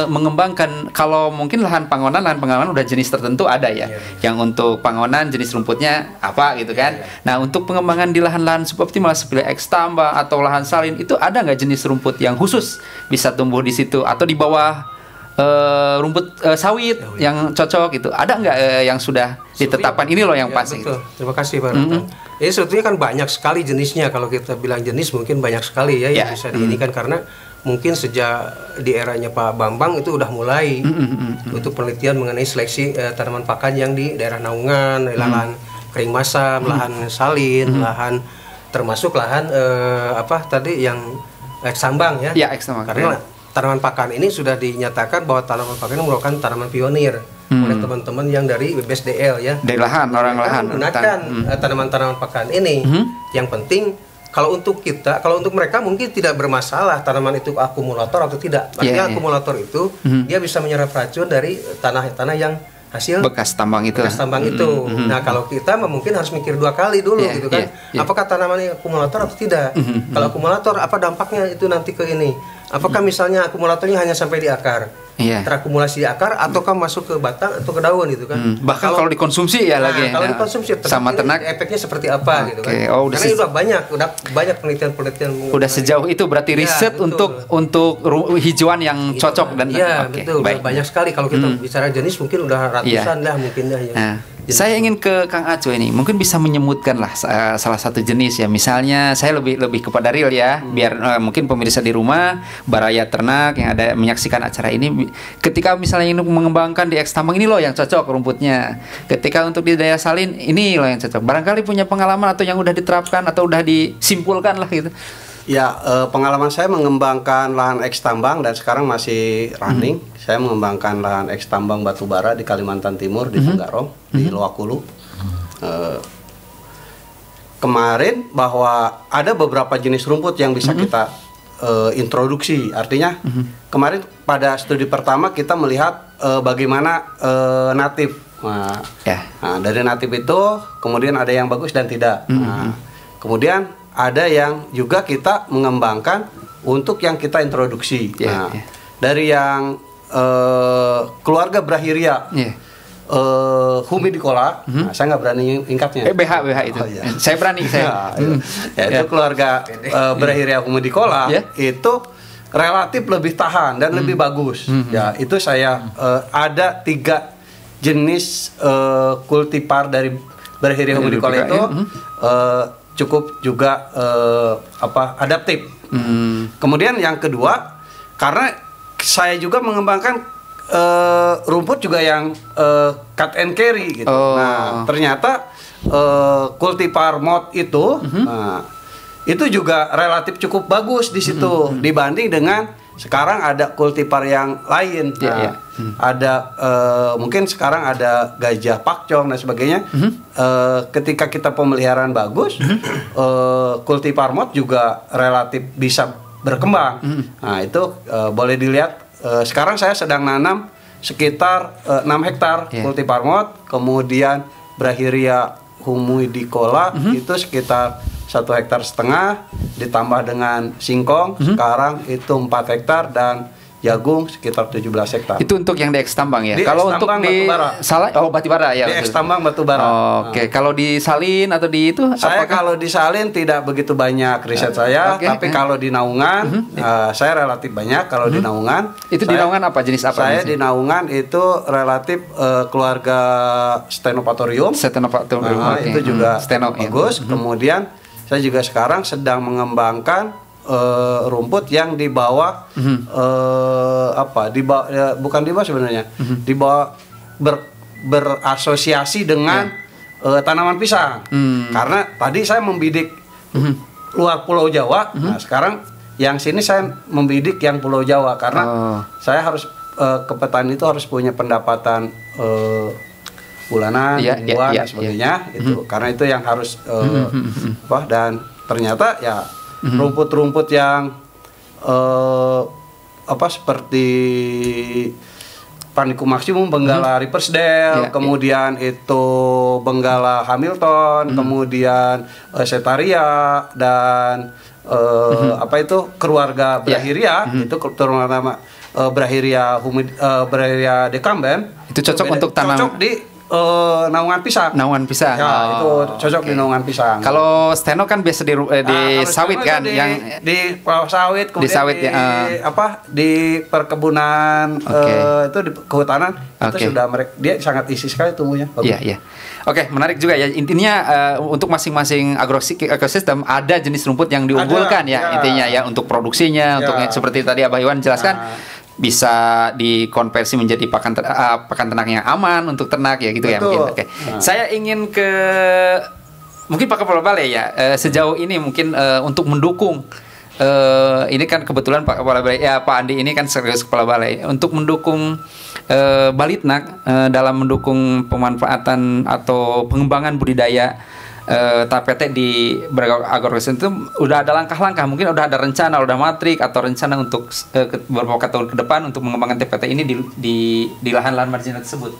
mengembangkan kalau mungkin lahan pangonan udah jenis tertentu ada ya. Yang untuk pangonan jenis rumputnya apa gitu kan. Nah untuk pengembangan di lahan-lahan suboptimal seperti eks tambang atau lahan salin itu ada nggak jenis rumput yang khusus bisa tumbuh di situ atau di bawah rumput sawit yang cocok gitu, ada nggak yang sudah ditetapkan ini loh yang pas gitu. Terima kasih Pak Ratang. Ini sebetulnya kan banyak sekali jenisnya, kalau kita bilang jenis mungkin banyak sekali ya yang bisa diinikan karena mungkin sejak di eranya Pak Bambang itu udah mulai untuk penelitian mengenai seleksi tanaman pakan yang di daerah naungan, lahan kering masam, lahan salin, lahan termasuk lahan tadi yang eks tambang ya. Eks tambang. Karena tanaman pakan ini sudah dinyatakan bahwa tanaman pakan ini merupakan tanaman pionir oleh teman-teman yang dari BPSDL ya. Dari lahan, orang lahan menggunakan tanaman-tanaman pakan ini. Yang penting kalau untuk mereka mungkin tidak bermasalah tanaman itu akumulator atau tidak. Artinya akumulator itu dia bisa menyerap racun dari tanah-tanah yang hasil bekas tambang itu. Nah, kalau kita mungkin harus mikir dua kali dulu gitu kan. Apakah tanamannya akumulator atau tidak? Kalau akumulator apa dampaknya itu nanti ke ini? Apakah misalnya akumulatornya hanya sampai di akar? Terakumulasi di akar ataukah masuk ke batang atau ke daun gitu kan? Bahkan kalau dikonsumsi ya lagi. Kalau dikonsumsi sama ternak efeknya seperti apa gitu kan. Karena udah banyak penelitian. Udah sejauh itu berarti riset untuk hijauan yang cocok dan betul. Banyak sekali kalau kita bicara jenis mungkin udah ratusan lah mungkin dah ya. Saya ingin ke Kang Aco ini, mungkin bisa menyebutkan lah salah satu jenis ya. Misalnya saya lebih kepada real ya, biar mungkin pemirsa di rumah, baraya ternak yang ada menyaksikan acara ini, ketika misalnya ingin mengembangkan di eks tambang ini loh yang cocok rumputnya. Ketika untuk di daerah salin ini loh yang cocok. Barangkali punya pengalaman atau yang udah diterapkan atau udah disimpulkan lah gitu. Ya, pengalaman saya mengembangkan lahan eks tambang dan sekarang masih running. Saya mengembangkan lahan eks tambang batubara di Kalimantan Timur, di Tenggarong, di Loakulu. Kemarin bahwa ada beberapa jenis rumput yang bisa kita introduksi. Artinya kemarin pada studi pertama kita melihat bagaimana natif. Nah, dari natif itu kemudian ada yang bagus dan tidak. Kemudian ada yang juga kita mengembangkan untuk yang kita introduksi. Dari yang keluarga Brahiria, Humidicola, saya nggak berani ingkatnya. BH itu. Saya berani saya. Itu keluarga Brahiria Humidicola itu relatif lebih tahan dan lebih bagus. Ya, itu saya ada 3 jenis kultivar dari Brahiria Humidicola itu. Cukup juga adaptif. Kemudian yang kedua, karena saya juga mengembangkan rumput juga yang cut and carry gitu. Nah, ternyata kultivar mod itu itu juga relatif cukup bagus di situ dibanding dengan sekarang ada kultivar yang lain. ada mungkin sekarang ada gajah pakcong dan sebagainya. Ketika kita pemeliharaan bagus, kultivar mod juga relatif bisa berkembang. Nah itu boleh dilihat. Sekarang saya sedang nanam sekitar 6 hektar kultivar mod, kemudian Brachiria humidicola itu sekitar 1,5 hektar, ditambah dengan singkong sekarang itu 4 hektar, dan jagung sekitar 17 hektar. Itu untuk yang di eks tambang ya? Kalau untuk di salin, batubara ya? Di eks tambang batubara. Oke. Kalau disalin atau di itu? Saya kalau disalin tidak begitu banyak riset saya, tapi kalau di naungan saya relatif banyak. Kalau di naungan, itu di naungan apa, jenis apa? Saya di naungan itu relatif keluarga Stenopatorium. Itu juga bagus. Kemudian saya juga sekarang sedang mengembangkan rumput yang di bawah bukan di bawah sebenarnya, di bawah berasosiasi dengan tanaman pisang. Karena tadi saya membidik luar Pulau Jawa, nah sekarang yang sini saya membidik yang Pulau Jawa karena saya harus ke petani itu harus punya pendapatan bulanan, mingguan dan sebagainya itu, karena itu yang harus dan ternyata ya rumput-rumput yang seperti Panicum maximum, Benggala Riversdale, kemudian itu Benggala Hamilton, kemudian Setaria, dan keluarga Brachiria, itu terutama Brachiria decumbens. Itu cocok untuk tanam. Cocok di naungan pisang. Naungan pisang. Ya, itu cocok di naungan pisang. Kalau steno kan biasa di sawit kan, di sawit, kemudian di sawit, di perkebunan, itu di kehutanan, itu sudah dia sangat isi sekali tumbuhnya. Iya. Oke, menarik juga ya. Intinya untuk masing-masing ekosistem ada jenis rumput yang diunggulkan intinya ya, untuk produksinya, untuk seperti tadi Abah Iwan jelaskan. Bisa dikonversi menjadi pakan ternak yang aman untuk ternak ya gitu. Betul. Ya mungkin. Oke. Saya ingin ke mungkin Pak Kepala Balai ya, sejauh ini mungkin untuk mendukung ini kan kebetulan Pak Kepala Balai Pak Andi ini kan serius Kepala Balai untuk mendukung Balitnak dalam mendukung pemanfaatan atau pengembangan budidaya TPT di agrokosistem itu udah ada langkah-langkah, mungkin udah ada rencana, udah matrik atau rencana untuk beberapa tahun ke depan untuk mengembangkan TPT ini di lahan-lahan marginal tersebut.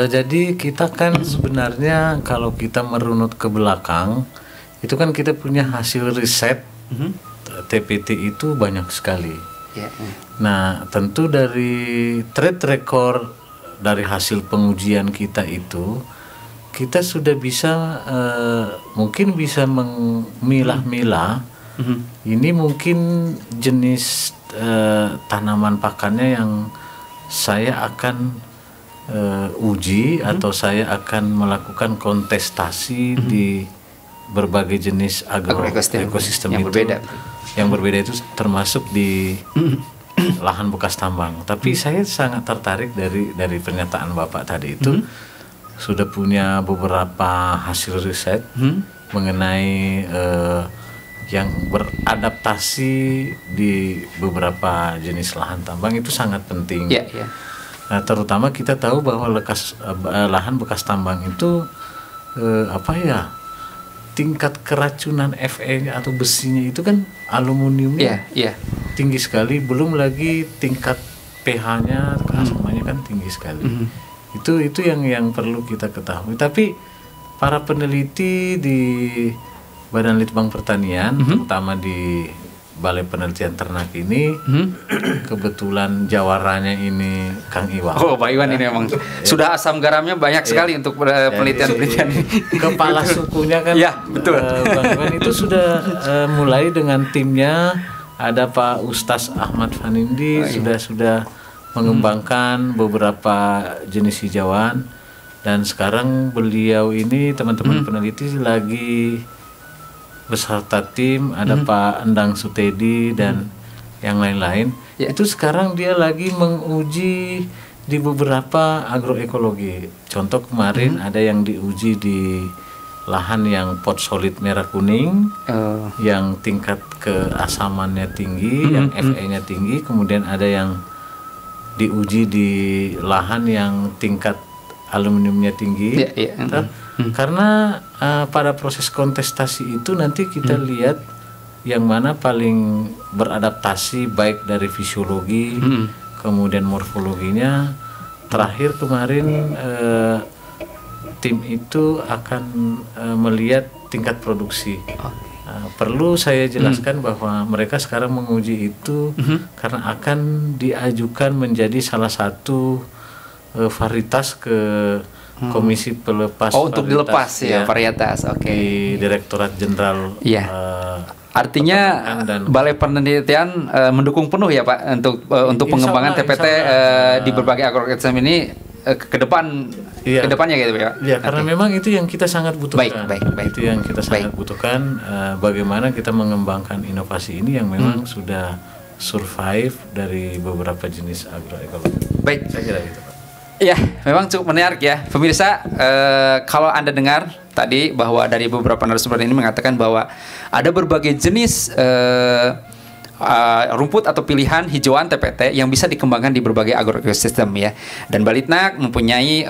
Jadi kita kan sebenarnya kalau kita merunut ke belakang itu kan kita punya hasil riset TPT itu banyak sekali. Nah tentu dari track record dari hasil pengujian kita itu kita sudah bisa mungkin bisa memilah-milah ini mungkin jenis tanaman pakannya yang saya akan uji atau saya akan melakukan kontestasi di berbagai jenis ekosistem yang itu berbeda. Yang berbeda itu termasuk di lahan bekas tambang. Tapi saya sangat tertarik dari pernyataan Bapak tadi itu. Sudah punya beberapa hasil riset mengenai yang beradaptasi di beberapa jenis lahan tambang itu sangat penting. Nah, terutama kita tahu bahwa lahan bekas tambang itu tingkat keracunan Fe atau besinya itu kan aluminiumnya tinggi sekali, belum lagi tingkat pH-nya, keasamannya kan tinggi sekali. Itu yang perlu kita ketahui. Tapi para peneliti di Badan Litbang Pertanian, terutama di Balai Penelitian Ternak ini, kebetulan jawarannya ini Kang Iwan. Oh, Pak Iwan ini memang sudah asam garamnya banyak sekali untuk penelitian-penelitian ini. Kepala sukunya kan, betul. Bang Iwan itu sudah mulai dengan timnya. Ada Pak Ustaz Ahmad Fanindi sudah mengembangkan beberapa jenis hijauan, dan sekarang beliau ini teman-teman peneliti lagi beserta tim, ada Pak Endang Sutedi dan yang lain-lain. Itu sekarang dia lagi menguji di beberapa agroekologi. Contoh kemarin ada yang diuji di lahan yang pot solid merah kuning, yang tingkat keasamannya tinggi, yang Fe-nya tinggi, kemudian ada yang diuji di lahan yang tingkat aluminiumnya tinggi. Karena pada proses kontestasi itu nanti kita lihat yang mana paling beradaptasi baik dari fisiologi, kemudian morfologinya. Terakhir kemarin tim itu akan melihat tingkat produksi. Perlu saya jelaskan bahwa mereka sekarang menguji itu karena akan diajukan menjadi salah satu varietas ke Komisi Pelepas untuk dilepas ya varietas. Di Direktorat Jenderal. Artinya Balai Penelitian mendukung penuh ya Pak untuk pengembangan TPT di berbagai agrokosistem ini ke depan kedepannya gitu ya. Iya, karena memang itu yang kita sangat butuhkan. Baik. Itu yang kita sangat butuhkan, bagaimana kita mengembangkan inovasi ini yang memang sudah survive dari beberapa jenis agroekologi. Baik, saya kira gitu Pak. Ya, memang cukup menarik ya. Pemirsa, kalau Anda dengar tadi bahwa dari beberapa narasumber ini mengatakan bahwa ada berbagai jenis rumput atau pilihan hijauan TPT yang bisa dikembangkan di berbagai agroekosistem ya. Dan Balitnak mempunyai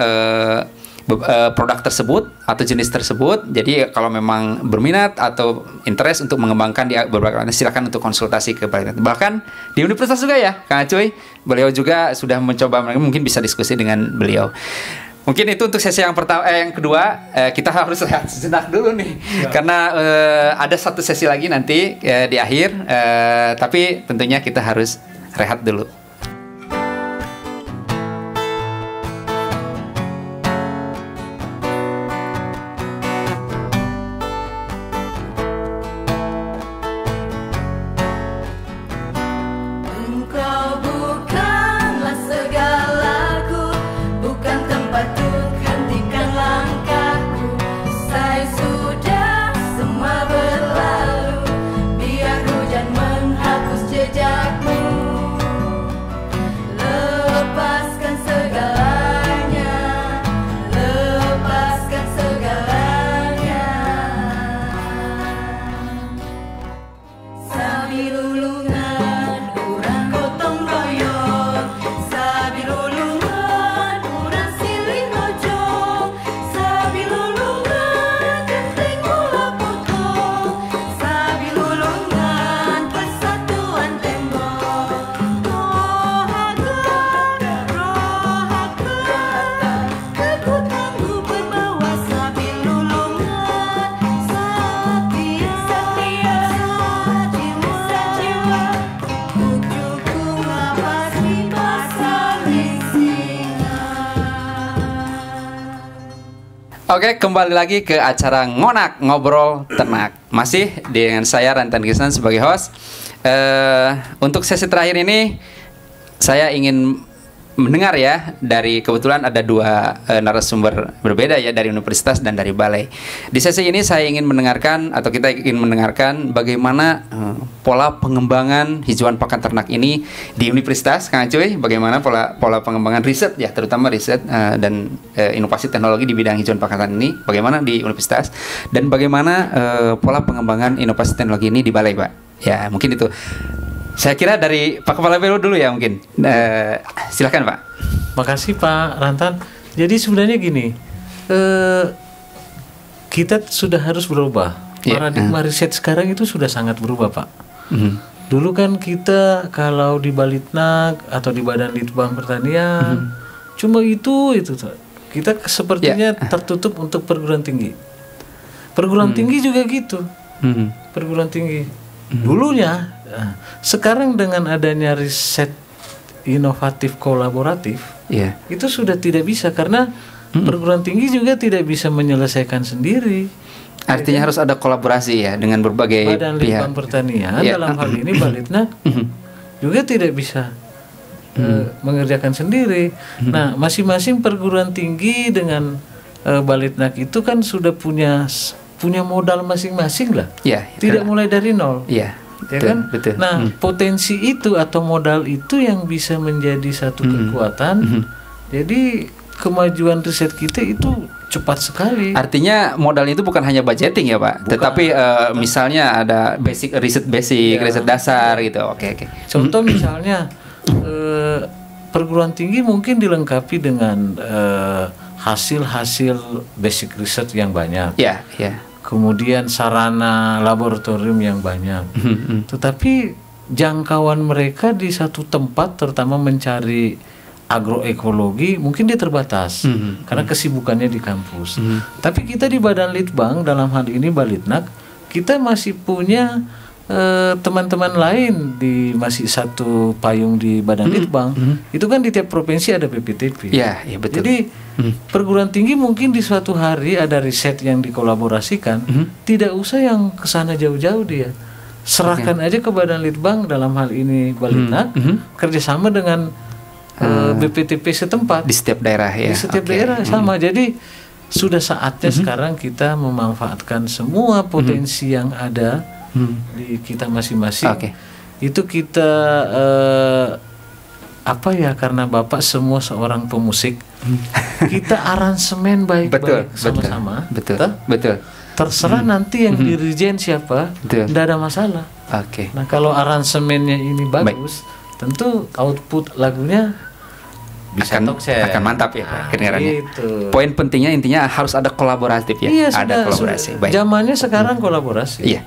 produk tersebut atau jenis tersebut. Jadi kalau memang berminat atau interest untuk mengembangkan di berbagai, silakan untuk konsultasi ke Balitnak. Bahkan di universitas juga ya, Kang Acuy. Beliau juga sudah mencoba, mungkin bisa diskusi dengan beliau. Mungkin itu untuk sesi yang pertama, yang kedua kita harus rehat sejenak dulu nih, karena ada satu sesi lagi nanti di akhir, tapi tentunya kita harus rehat dulu. Oke, kembali lagi ke acara Ngonak, Ngobrol Ternak. Masih dengan saya Rantan Krisnan sebagai host. Untuk sesi terakhir ini saya ingin mendengar ya, dari kebetulan ada dua narasumber berbeda ya, dari universitas dan dari balai. Di sesi ini saya ingin mendengarkan, atau kita ingin mendengarkan bagaimana pola pengembangan hijauan pakan ternak ini di universitas, Kang Acuy. Bagaimana pola pengembangan riset ya, terutama riset dan inovasi teknologi di bidang hijauan pakan ternak ini, bagaimana di universitas, dan bagaimana pola pengembangan inovasi teknologi ini di balai, Pak. Ya, mungkin itu. Saya kira dari Pak Kepala BLO dulu ya mungkin. Silakan Pak. Makasih Pak Rantan. Jadi sebenarnya gini, kita sudah harus berubah. Paradigma riset sekarang itu sudah sangat berubah Pak. Dulu kan kita kalau di Balitnak atau di Badan Litbang Pertanian cuma itu. Kita sepertinya tertutup untuk perguruan tinggi. Perguruan tinggi juga gitu. Perguruan tinggi. Dulunya, sekarang dengan adanya riset inovatif kolaboratif, itu sudah tidak bisa karena perguruan tinggi juga tidak bisa menyelesaikan sendiri. Artinya harus ada kolaborasi ya dengan berbagai Badan Litbang Pertanian dalam hal ini Balitnak juga tidak bisa mengerjakan sendiri. Nah, masing-masing perguruan tinggi dengan Balitnak itu kan sudah punya modal masing-masing lah, tidak mulai dari nol, ya kan? Betul. Nah, potensi itu atau modal itu yang bisa menjadi satu kekuatan. Jadi kemajuan riset kita itu cepat sekali. Artinya modal itu bukan hanya budgeting ya Pak, tetapi misalnya ada riset dasar gitu. Oke. Contoh misalnya perguruan tinggi mungkin dilengkapi dengan hasil-hasil basic research yang banyak. Ya, ya. Kemudian sarana laboratorium yang banyak. Tetapi jangkauan mereka di satu tempat, terutama mencari agroekologi, mungkin dia terbatas karena kesibukannya di kampus. Tapi kita di Badan Litbang, dalam hal ini Balitnak, kita masih punya teman-teman lain masih satu payung di Badan Litbang. Itu kan di tiap provinsi ada PPTP. Ya, ya betul. Jadi perguruan tinggi mungkin di suatu hari ada riset yang dikolaborasikan, tidak usah yang kesana jauh-jauh dia. Serahkan aja ke Badan Litbang, dalam hal ini Balitnak, kerjasama dengan BPTP setempat di setiap daerah ya. Di setiap daerah sama. Jadi sudah saatnya sekarang kita memanfaatkan semua potensi yang ada di kita masing-masing. Itu kita karena Bapak semua seorang pemusik, kita aransemen baik-baik sama-sama. Betul. Terserah nanti yang dirijen siapa, tidak ada masalah. Nah, kalau aransemennya ini bagus, tentu output lagunya bisa akan mantap ya Pak kedengarannya. Gitu. Poin pentingnya intinya harus ada kolaboratif ya. Iya, ada kolaborasi. Baik. Zamannya sekarang kolaborasi. Iya.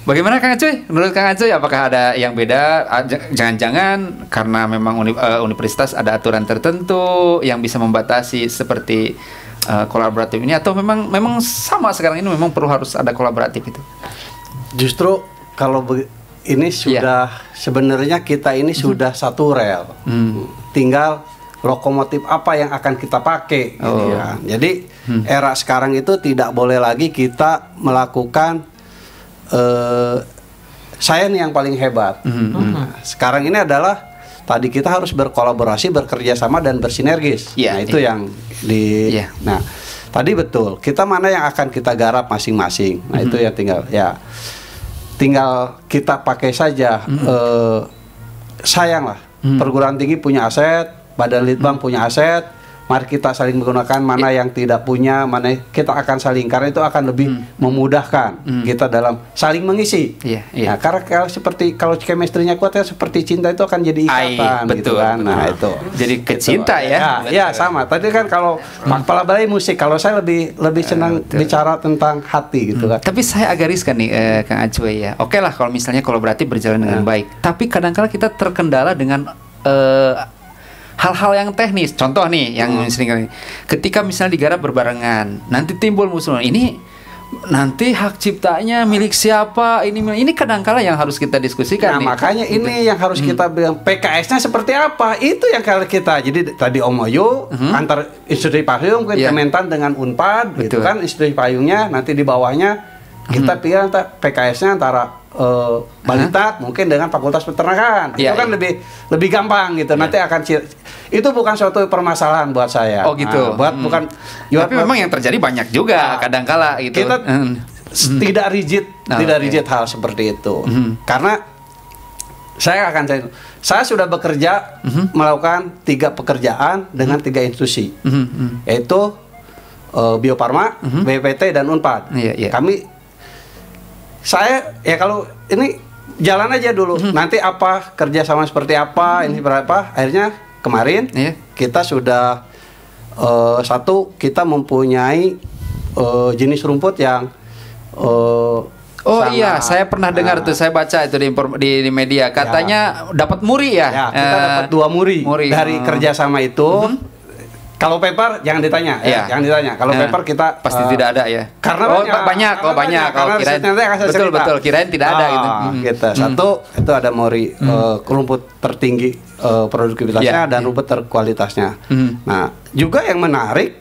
Bagaimana Kang Acuy? Menurut Kang Acuy apakah ada yang beda? Jangan-jangan karena memang universitas ada aturan tertentu yang bisa membatasi seperti kolaboratif ini, atau memang sama sekarang ini memang perlu harus ada kolaboratif itu? Justru kalau ini sudah sebenarnya kita ini sudah satu rel. Tinggal lokomotif apa yang akan kita pakai gitu ya. Jadi era sekarang itu tidak boleh lagi kita melakukan saya nih yang paling hebat. Sekarang ini adalah tadi kita harus berkolaborasi, bekerja sama dan bersinergis. Nah, itu yang nah, tadi betul. Kita mana yang akan kita garap masing-masing. Nah, itu yang tinggal kita pakai saja. Sayang lah, perguruan tinggi punya aset, Badan Litbang punya aset, mari kita saling menggunakan. Mana yang tidak punya, mana kita akan saling, karena itu akan lebih memudahkan kita dalam saling mengisi. Nah, karena kalau chemistry-nya kuat ya, seperti cinta itu akan jadi ikatan. Betul, gitu kan. Nah, itu jadi kecinta ya. Ya, sama. Tadi kan kalau Pak Kepala Balai musik, kalau saya lebih senang bicara tentang hati gitu kan. Tapi saya agak riskan nih Kang Acuy ya. Oke lah kalau misalnya kolaboratif berjalan dengan baik, tapi kadang-kala kita terkendala dengan hal-hal yang teknis. Contoh nih yang sering kali, ketika misalnya digarap berbarengan, nanti timbul musuh. Ini nanti hak ciptanya milik siapa? Ini kadang-kala yang harus kita diskusikan. Nah, makanya ini yang harus kita bilang, PKS-nya seperti apa? Itu yang kalau kita, jadi tadi OMOU antar institusi payung, Kementan dengan Unpad, gitu kan, institusi payungnya, nanti di bawahnya kita pilih PKS-nya antara Balitnak mungkin dengan Fakultas Peternakan. Itu kan lebih gampang gitu. Nanti akan itu bukan suatu permasalahan buat saya. Oh gitu. Bukan. Tapi memang yang terjadi banyak juga kadang-kala gitu. Kita tidak rigid hal seperti itu. Karena saya sudah bekerja melakukan 3 pekerjaan dengan 3 institusi. Yaitu Bio Farma, BPT dan Unpad. Saya kalau ini jalan aja dulu. Nanti apa kerjasama seperti apa, ini berapa? Akhirnya kemarin kita sudah kita mempunyai jenis rumput yang saya pernah dengar tuh, saya baca itu di media. Katanya dapat muri ya. Kita dapat 2 muri dari kerjasama itu. Kalau paper jangan ditanya, jangan ditanya. Kalau paper kita pasti tidak ada ya. Karena banyak. Betul. Kirain tidak ada gitu. Gitu. Satu itu ada mori rumput tertinggi produktivitasnya dan rumput terkualitasnya. Nah, juga yang menarik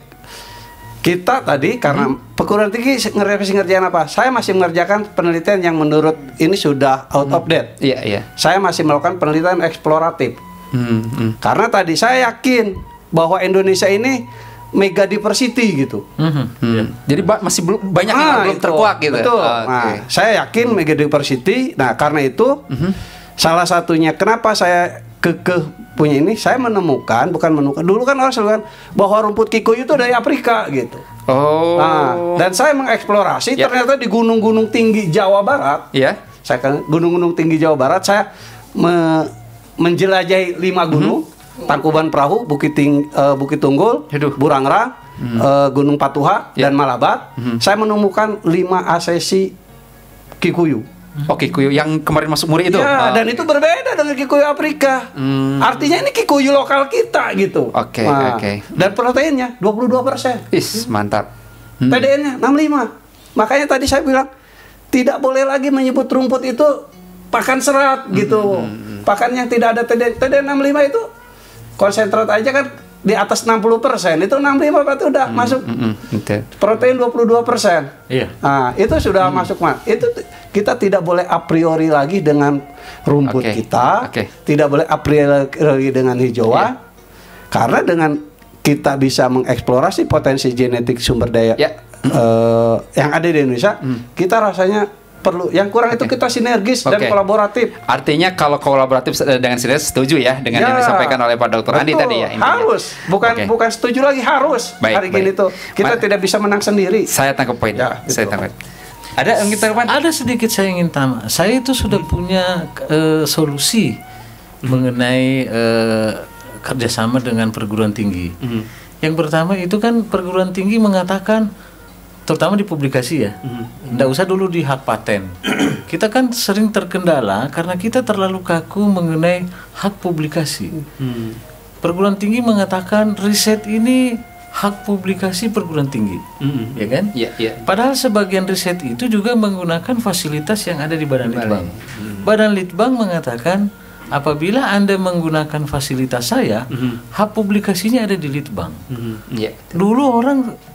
kita tadi karena perguruan tinggi ngerevisi ngerjain apa? Saya masih mengerjakan penelitian yang menurut ini sudah out of date. Saya masih melakukan penelitian eksploratif. Karena tadi saya yakin bahwa Indonesia ini mega diversity gitu. Jadi masih banyak yang belum terkuak gitu. Betul. Nah, saya yakin mega diversity. Nah, karena itu salah satunya kenapa saya punya ini, saya menemukan, dulu kan orang selalu kan bahwa rumput kikuyu itu dari Afrika gitu. Nah, dan saya mengeksplorasi ternyata di gunung-gunung tinggi Jawa Barat. Saya kan gunung-gunung tinggi Jawa Barat, saya menjelajahi 5 gunung. Tangkuban Perahu, Bukit Tunggul, Burangrang, Gunung Patuha, dan Malabar. Saya menemukan 5 asesi Kikuyu. Oh, Kikuyu yang kemarin masuk MURI itu? Ya, dan itu berbeda dengan Kikuyu Afrika. Artinya ini Kikuyu lokal kita gitu. Oke. Dan proteinnya 22%. Mantap. PDN-nya 65. Makanya tadi saya bilang tidak boleh lagi menyebut rumput itu pakan serat gitu. Pakan yang tidak ada TDN 65 itu konsentrat aja kan di atas 60%. Itu 65 berarti udah masuk. Protein 22%. Iya. Nah, itu sudah masuk. Itu kita tidak boleh a priori lagi dengan rumput kita. Tidak boleh a priori dengan hijauan. Karena dengan kita bisa mengeksplorasi potensi genetik sumber daya yang ada di Indonesia, kita rasanya perlu. Yang kurang itu kita sinergis dan kolaboratif. Artinya kalau kolaboratif dengan sinergis, setuju ya dengan yang disampaikan oleh Pak Dr. Andi tadi ya. Intinya. Harus, bukan setuju lagi, harus. Hari gini tuh kita tidak bisa menang sendiri. Saya tangkap poin. Saya tangkap. Ada yang kita Ada sedikit saya ingin tambah. Saya itu sudah punya solusi mengenai kerjasama dengan perguruan tinggi. Yang pertama itu kan perguruan tinggi mengatakan, terutama di publikasi ya, nggak usah dulu di hak paten. Kita kan sering terkendala karena kita terlalu kaku mengenai hak publikasi. Perguruan tinggi mengatakan riset ini hak publikasi perguruan tinggi, ya kan? Padahal sebagian riset itu juga menggunakan fasilitas yang ada di Badan Litbang. Badan Litbang mengatakan apabila Anda menggunakan fasilitas saya, hak publikasinya ada di Litbang. Dulu orang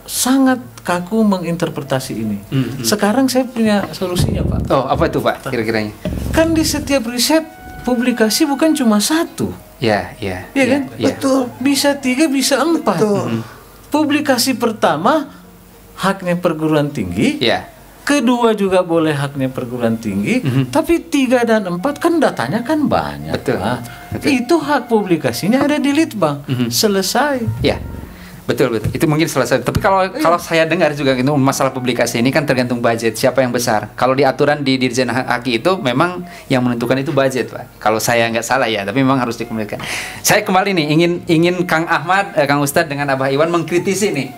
sangat kaku menginterpretasi ini. Sekarang saya punya solusinya, Pak. Oh, apa itu, Pak? Kira-kiranya? Kan di setiap riset publikasi bukan cuma 1. Iya kan? Betul. Bisa 3, bisa 4. Publikasi pertama haknya perguruan tinggi. Kedua juga boleh haknya perguruan tinggi. Tapi 3 dan 4 kan datanya kan banyak. Betul. Itu hak publikasinya ada di Litbang. Selesai. Betul. Itu mungkin selesai. Tapi kalau saya dengar juga gitu, masalah publikasi ini kan tergantung budget siapa yang besar. Kalau di aturan di Dirjen Haki itu memang yang menentukan itu budget, Pak. Kalau saya nggak salah ya, tapi memang harus dikomunikasikan. Saya kembali nih ingin Kang Ahmad, Kang Ustadz dengan Abah Iwan mengkritisi nih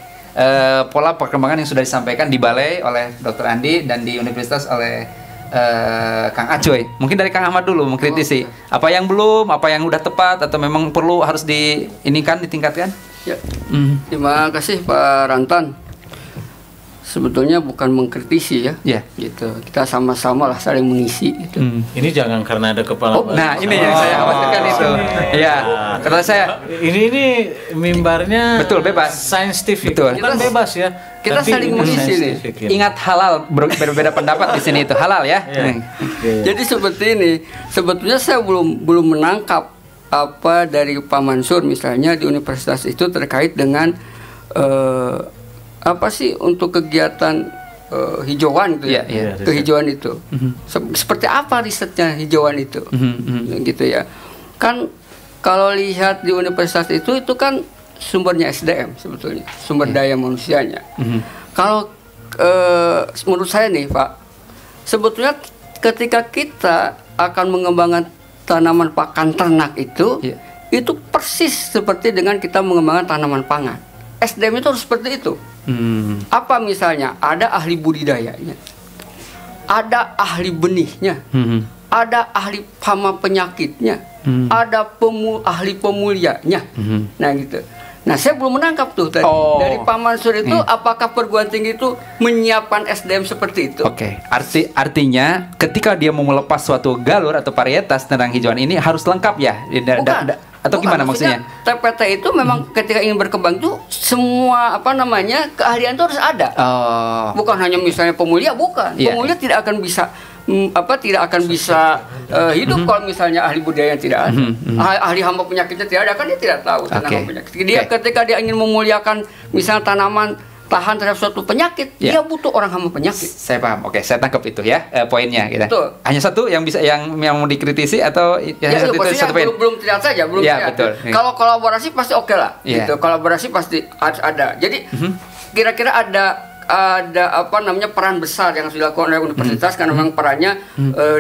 pola perkembangan yang sudah disampaikan di Balai oleh Dr. Andi dan di Universitas oleh Kang Acoy. Mungkin dari Kang Ahmad dulu mengkritisi apa yang belum, apa yang udah tepat atau memang perlu harus ditingkatkan. Terima kasih Pak Rantan. Sebetulnya bukan mengkritisi ya, gitu. Kita sama-sama lah saling mengisi. Gitu. Ini jangan karena ada kepala. Nah ini yang saya khawatirkan itu. Iya, karena saya ini mimbarnya betul bebas, scientific. Betul. Bukan bebas ya. Kita saling mengisi nih. Ingat halal, berbeda pendapat di sini itu halal ya. Jadi seperti ini. Sebetulnya saya belum menangkap apa dari Pak Mansur misalnya di universitas itu terkait dengan apa sih untuk kegiatan hijauan gitu kehijauan itu. Seperti apa risetnya hijauan itu? Gitu ya. Kan kalau lihat di universitas itu kan sumbernya SDM sebetulnya, sumber daya manusianya. Kalau menurut saya nih Pak, sebetulnya ketika kita akan mengembangkan tanaman pakan ternak itu persis seperti dengan kita mengembangkan tanaman pangan. SDM itu harus seperti itu. Apa misalnya? Ada ahli budidayanya, ada ahli benihnya, ada ahli hama penyakitnya, ada ahli pemulianya. Nah gitu. Nah saya belum menangkap tuh tadi dari Pak Mansur itu apakah perguruan tinggi itu menyiapkan SDM seperti itu? Artinya ketika dia mau melepas suatu galur atau varietas tentang hijauan ini harus lengkap ya? Atau gimana maksudnya? TPT itu memang ketika ingin berkembang itu semua keahlian itu harus ada. Bukan hanya misalnya pemulia, bukan. Pemulia tidak akan bisa hidup kalau misalnya ahli budaya tidak ada. Ahli hama penyakitnya tidak ada, kan dia tidak tahu tentang hama penyakit. Ketika dia ingin memuliakan misalnya tanaman tahan terhadap suatu penyakit, dia butuh orang hama penyakit. Saya paham. Oke, saya tangkap itu ya poinnya gitu. Hanya satu yang bisa yang mau dikritisi atau satu poin. Belum terlihat saja, belum terlihat. Betul. Kalau kolaborasi pasti oke lah. Gitu. Kolaborasi pasti ada. Jadi kira-kira ada peran besar yang sudah dilakukan oleh universitas karena memang perannya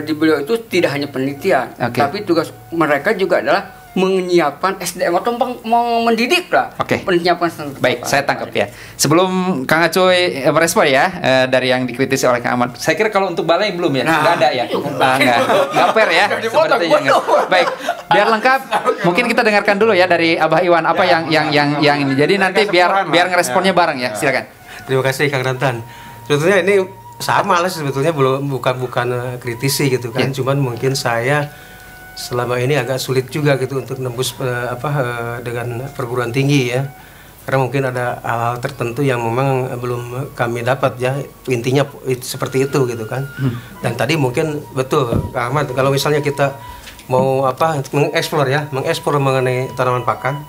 di beliau itu tidak hanya penelitian, tapi tugas mereka juga adalah menyiapkan SDM atau mau mendidik lah. Menyiapkan. Baik, saya tangkap ya. Sebelum Kang Acoy merespon ya dari yang dikritisi oleh Kang Ahmad. Saya kira kalau untuk balai belum ya, nggak ada ya, nggak fair ya. Sepertinya enggak. Baik, biar lengkap, mungkin kita dengarkan dulu ya dari Abah Iwan apa yang ini. Jadi nanti biar ngeresponnya bareng ya. Silakan. Terima kasih Kang Rantan. Sebetulnya ini sama lah sebetulnya bukan kritisi gitu kan. Cuman mungkin saya selama ini agak sulit juga gitu untuk nembus dengan perguruan tinggi ya, karena mungkin ada hal-hal tertentu yang memang belum kami dapat ya, intinya seperti itu gitu kan. Dan tadi mungkin betul Kak Ahmad, kalau misalnya kita mau mengeksplor mengenai tanaman pakan,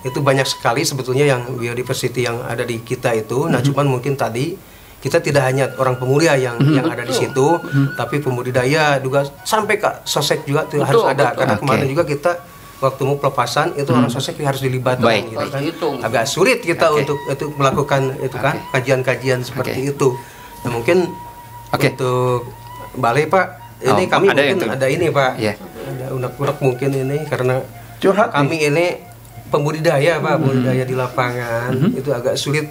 itu banyak sekali sebetulnya yang biodiversity yang ada di kita itu. Nah cuman mungkin tadi kita tidak hanya orang pemulia yang ada di situ, tapi pembudidaya juga sampai ke sosek juga harus ada. Karena kemarin juga kita waktu mau pelepasan itu orang sosek harus dilibatkan gitu kan. Agak sulit kita untuk melakukan itu kan kajian-kajian seperti itu. Nah mungkin untuk balai Pak, ini kami mungkin ada ini Pak, ada unek-unek mungkin ini karena kami ini pembudidaya Pak, pembudidaya di lapangan itu agak sulit.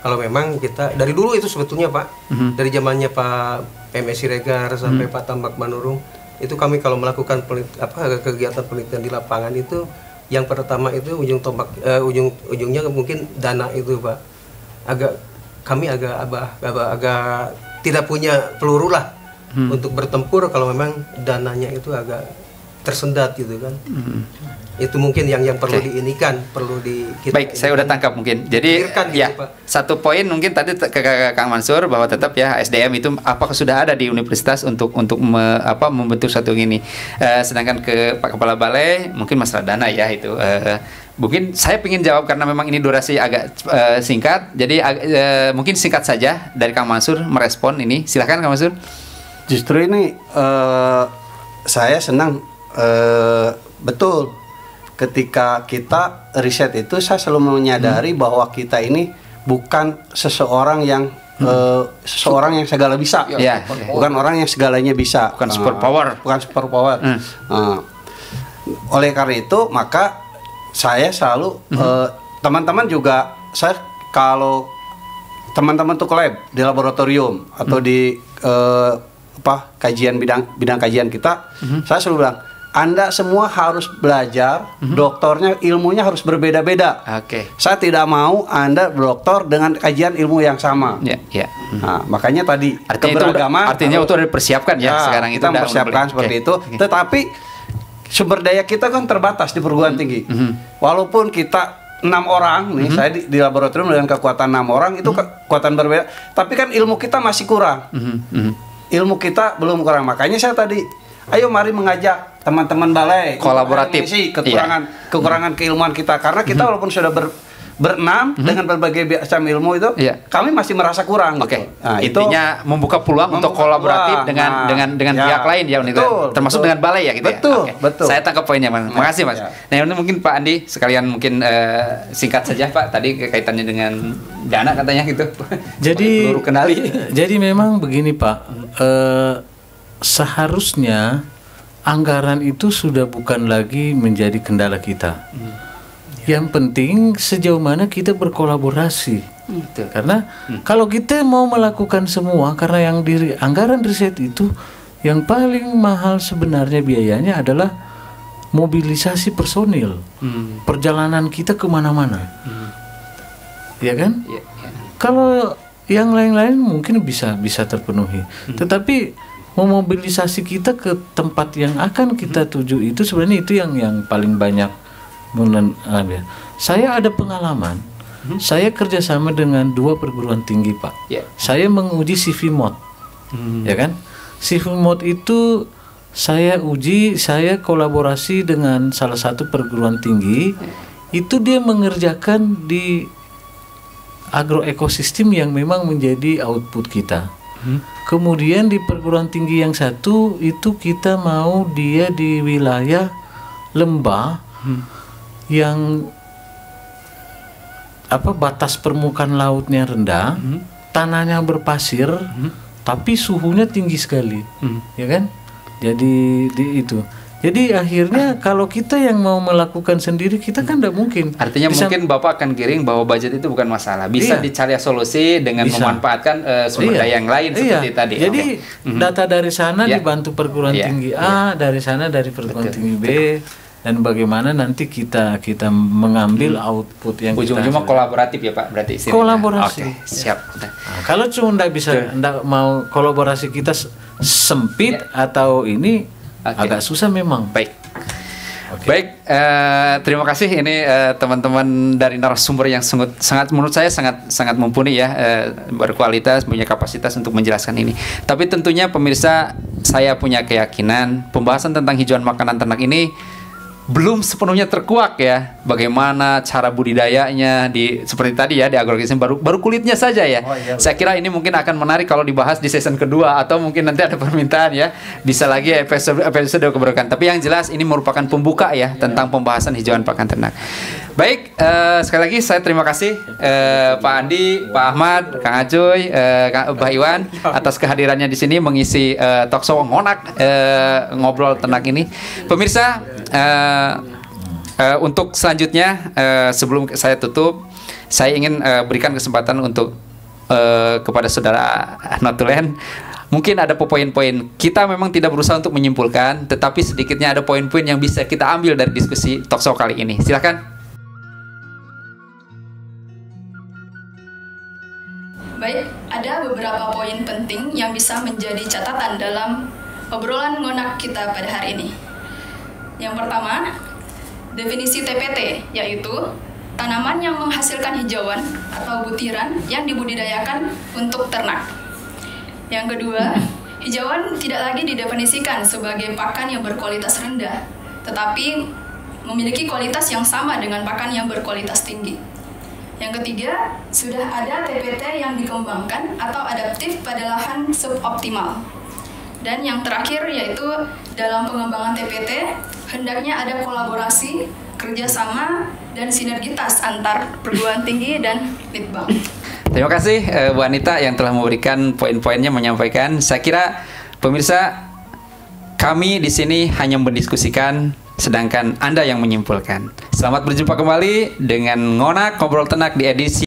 Kalau memang kita dari dulu itu sebetulnya Pak, dari zamannya Pak PM Siregar sampai Pak Tambak Manurung, itu kami kalau melakukan kegiatan penelitian di lapangan itu, yang pertama itu ujungnya mungkin dana itu Pak, kami agak tidak punya peluru lah untuk bertempur kalau memang dananya itu agak tersendat gitu kan. Itu mungkin yang perlu diinikan, perlu Baik, saya udah tangkap mungkin. Jadi ya, satu poin mungkin tadi ke Kang Mansur bahwa tetap ya SDM itu apakah sudah ada di universitas untuk membentuk satu ini. Sedangkan ke Pak Kepala Balai mungkin masalah dana ya itu. Mungkin saya ingin jawab karena memang ini durasi agak singkat. Jadi mungkin singkat saja dari Kang Mansur merespon ini. Silakan Kang Mansur. Justru ini saya senang betul. Ketika kita riset itu saya selalu menyadari bahwa kita ini bukan seseorang yang segala bisa, bukan orang yang segalanya bisa, bukan super power, oleh karena itu maka saya selalu teman-teman juga, saya kalau teman-teman tuh ke lab di laboratorium atau di kajian bidang kajian kita, saya selalu bilang Anda semua harus belajar, doktornya ilmunya harus berbeda-beda. Saya tidak mau Anda doktor dengan kajian ilmu yang sama. Nah, makanya tadi keberagaman artinya itu udah dipersiapkan ya sekarang kita mempersiapkan seperti itu. Tetapi sumber daya kita kan terbatas di perguruan tinggi. Walaupun kita 6 orang nih, saya di laboratorium dengan kekuatan 6 orang itu kekuatan berbeda, tapi kan ilmu kita masih kurang. Ilmu kita belum kurang. Makanya saya tadi ayo mari mengajak teman-teman balai kolaboratif kekurangan keilmuan kita, karena kita walaupun sudah berenam dengan berbagai macam ilmu itu, kami masih merasa kurang. Nah, intinya itu membuka peluang untuk kolaboratif dengan pihak lain ya, termasuk dengan balai ya gitu. Betul. Saya tangkap poinnya Mas. Makasih Mas. Nah ini mungkin Pak Andi sekalian mungkin singkat saja Pak, tadi kaitannya dengan dana katanya gitu. Jadi peluru kendali. Jadi memang begini Pak, seharusnya anggaran itu sudah bukan lagi menjadi kendala kita. Yang penting sejauh mana kita berkolaborasi. Karena kalau kita mau melakukan semua, karena yang anggaran riset itu yang paling mahal sebenarnya biayanya adalah mobilisasi personil, perjalanan kita kemana-mana, ya kan? Kalau yang lain-lain mungkin bisa terpenuhi, tetapi memobilisasi kita ke tempat yang akan kita tuju itu sebenarnya itu yang paling banyak. Saya ada pengalaman, saya kerjasama dengan 2 perguruan tinggi Pak. Saya menguji CIVIMOD, ya kan? CIVIMOD itu saya uji, saya kolaborasi dengan salah satu perguruan tinggi, itu dia mengerjakan di agroekosistem yang memang menjadi output kita. Kemudian di perguruan tinggi yang satu itu kita mau dia di wilayah lembah yang batas permukaan lautnya rendah, tanahnya berpasir, tapi suhunya tinggi sekali, ya kan? Jadi itu. Jadi akhirnya kalau kita yang mau melakukan sendiri, kita kan tidak mungkin. Artinya mungkin Bapak akan giring bahwa budget itu bukan masalah. Bisa dicari solusi dengan memanfaatkan sumber daya yang lain seperti tadi. Jadi data dari sana dibantu perguruan tinggi A, dari sana dari perguruan tinggi B. Dan bagaimana nanti kita mengambil output yang ujung-ujungnya kolaboratif ya Pak, berarti kolaborasi. Oke, siap. Nah, kalau cuma ndak mau kolaborasi kita sempit atau ini agak susah memang. Baik. Baik, terima kasih ini teman-teman dari narasumber yang sangat menurut saya sangat mumpuni ya, berkualitas, punya kapasitas untuk menjelaskan ini. Tapi tentunya pemirsa, saya punya keyakinan pembahasan tentang hijauan makanan ternak ini belum sepenuhnya terkuak ya. Bagaimana cara budidayanya seperti tadi ya di agrogisem baru kulitnya saja ya. Saya kira ini mungkin akan menarik kalau dibahas di season kedua atau mungkin nanti ada permintaan ya. Bisa lagi episode keberkahan. Tapi yang jelas ini merupakan pembuka ya tentang pembahasan hijauan pakan ternak. Baik, sekali lagi saya terima kasih Pak Andi, Pak Ahmad, Kang Acuy, Mbah Iwan atas kehadirannya di sini mengisi talkshow ngonak ngobrol ternak ini. Pemirsa, untuk selanjutnya sebelum saya tutup, saya ingin berikan kesempatan untuk kepada saudara Notulen. Mungkin ada poin-poin, kita memang tidak berusaha untuk menyimpulkan, tetapi sedikitnya ada poin-poin yang bisa kita ambil dari diskusi talkshow kali ini. Silakan. Baik, ada beberapa poin penting yang bisa menjadi catatan dalam obrolan ngonak kita pada hari ini. Yang pertama, definisi TPT, yaitu tanaman yang menghasilkan hijauan atau butiran yang dibudidayakan untuk ternak. Yang kedua, hijauan tidak lagi didefinisikan sebagai pakan yang berkualitas rendah, tetapi memiliki kualitas yang sama dengan pakan yang berkualitas tinggi. Yang ketiga, sudah ada TPT yang dikembangkan atau adaptif pada lahan suboptimal. Dan yang terakhir yaitu dalam pengembangan TPT, hendaknya ada kolaborasi, kerjasama, dan sinergitas antar perguruan tinggi dan litbang. Terima kasih Bu Anita yang telah memberikan poin-poinnya, menyampaikan. Saya kira pemirsa, kami di sini hanya mendiskusikan, sedangkan Anda yang menyimpulkan. Selamat berjumpa kembali dengan Ngonak Ngobrol Ternak di edisi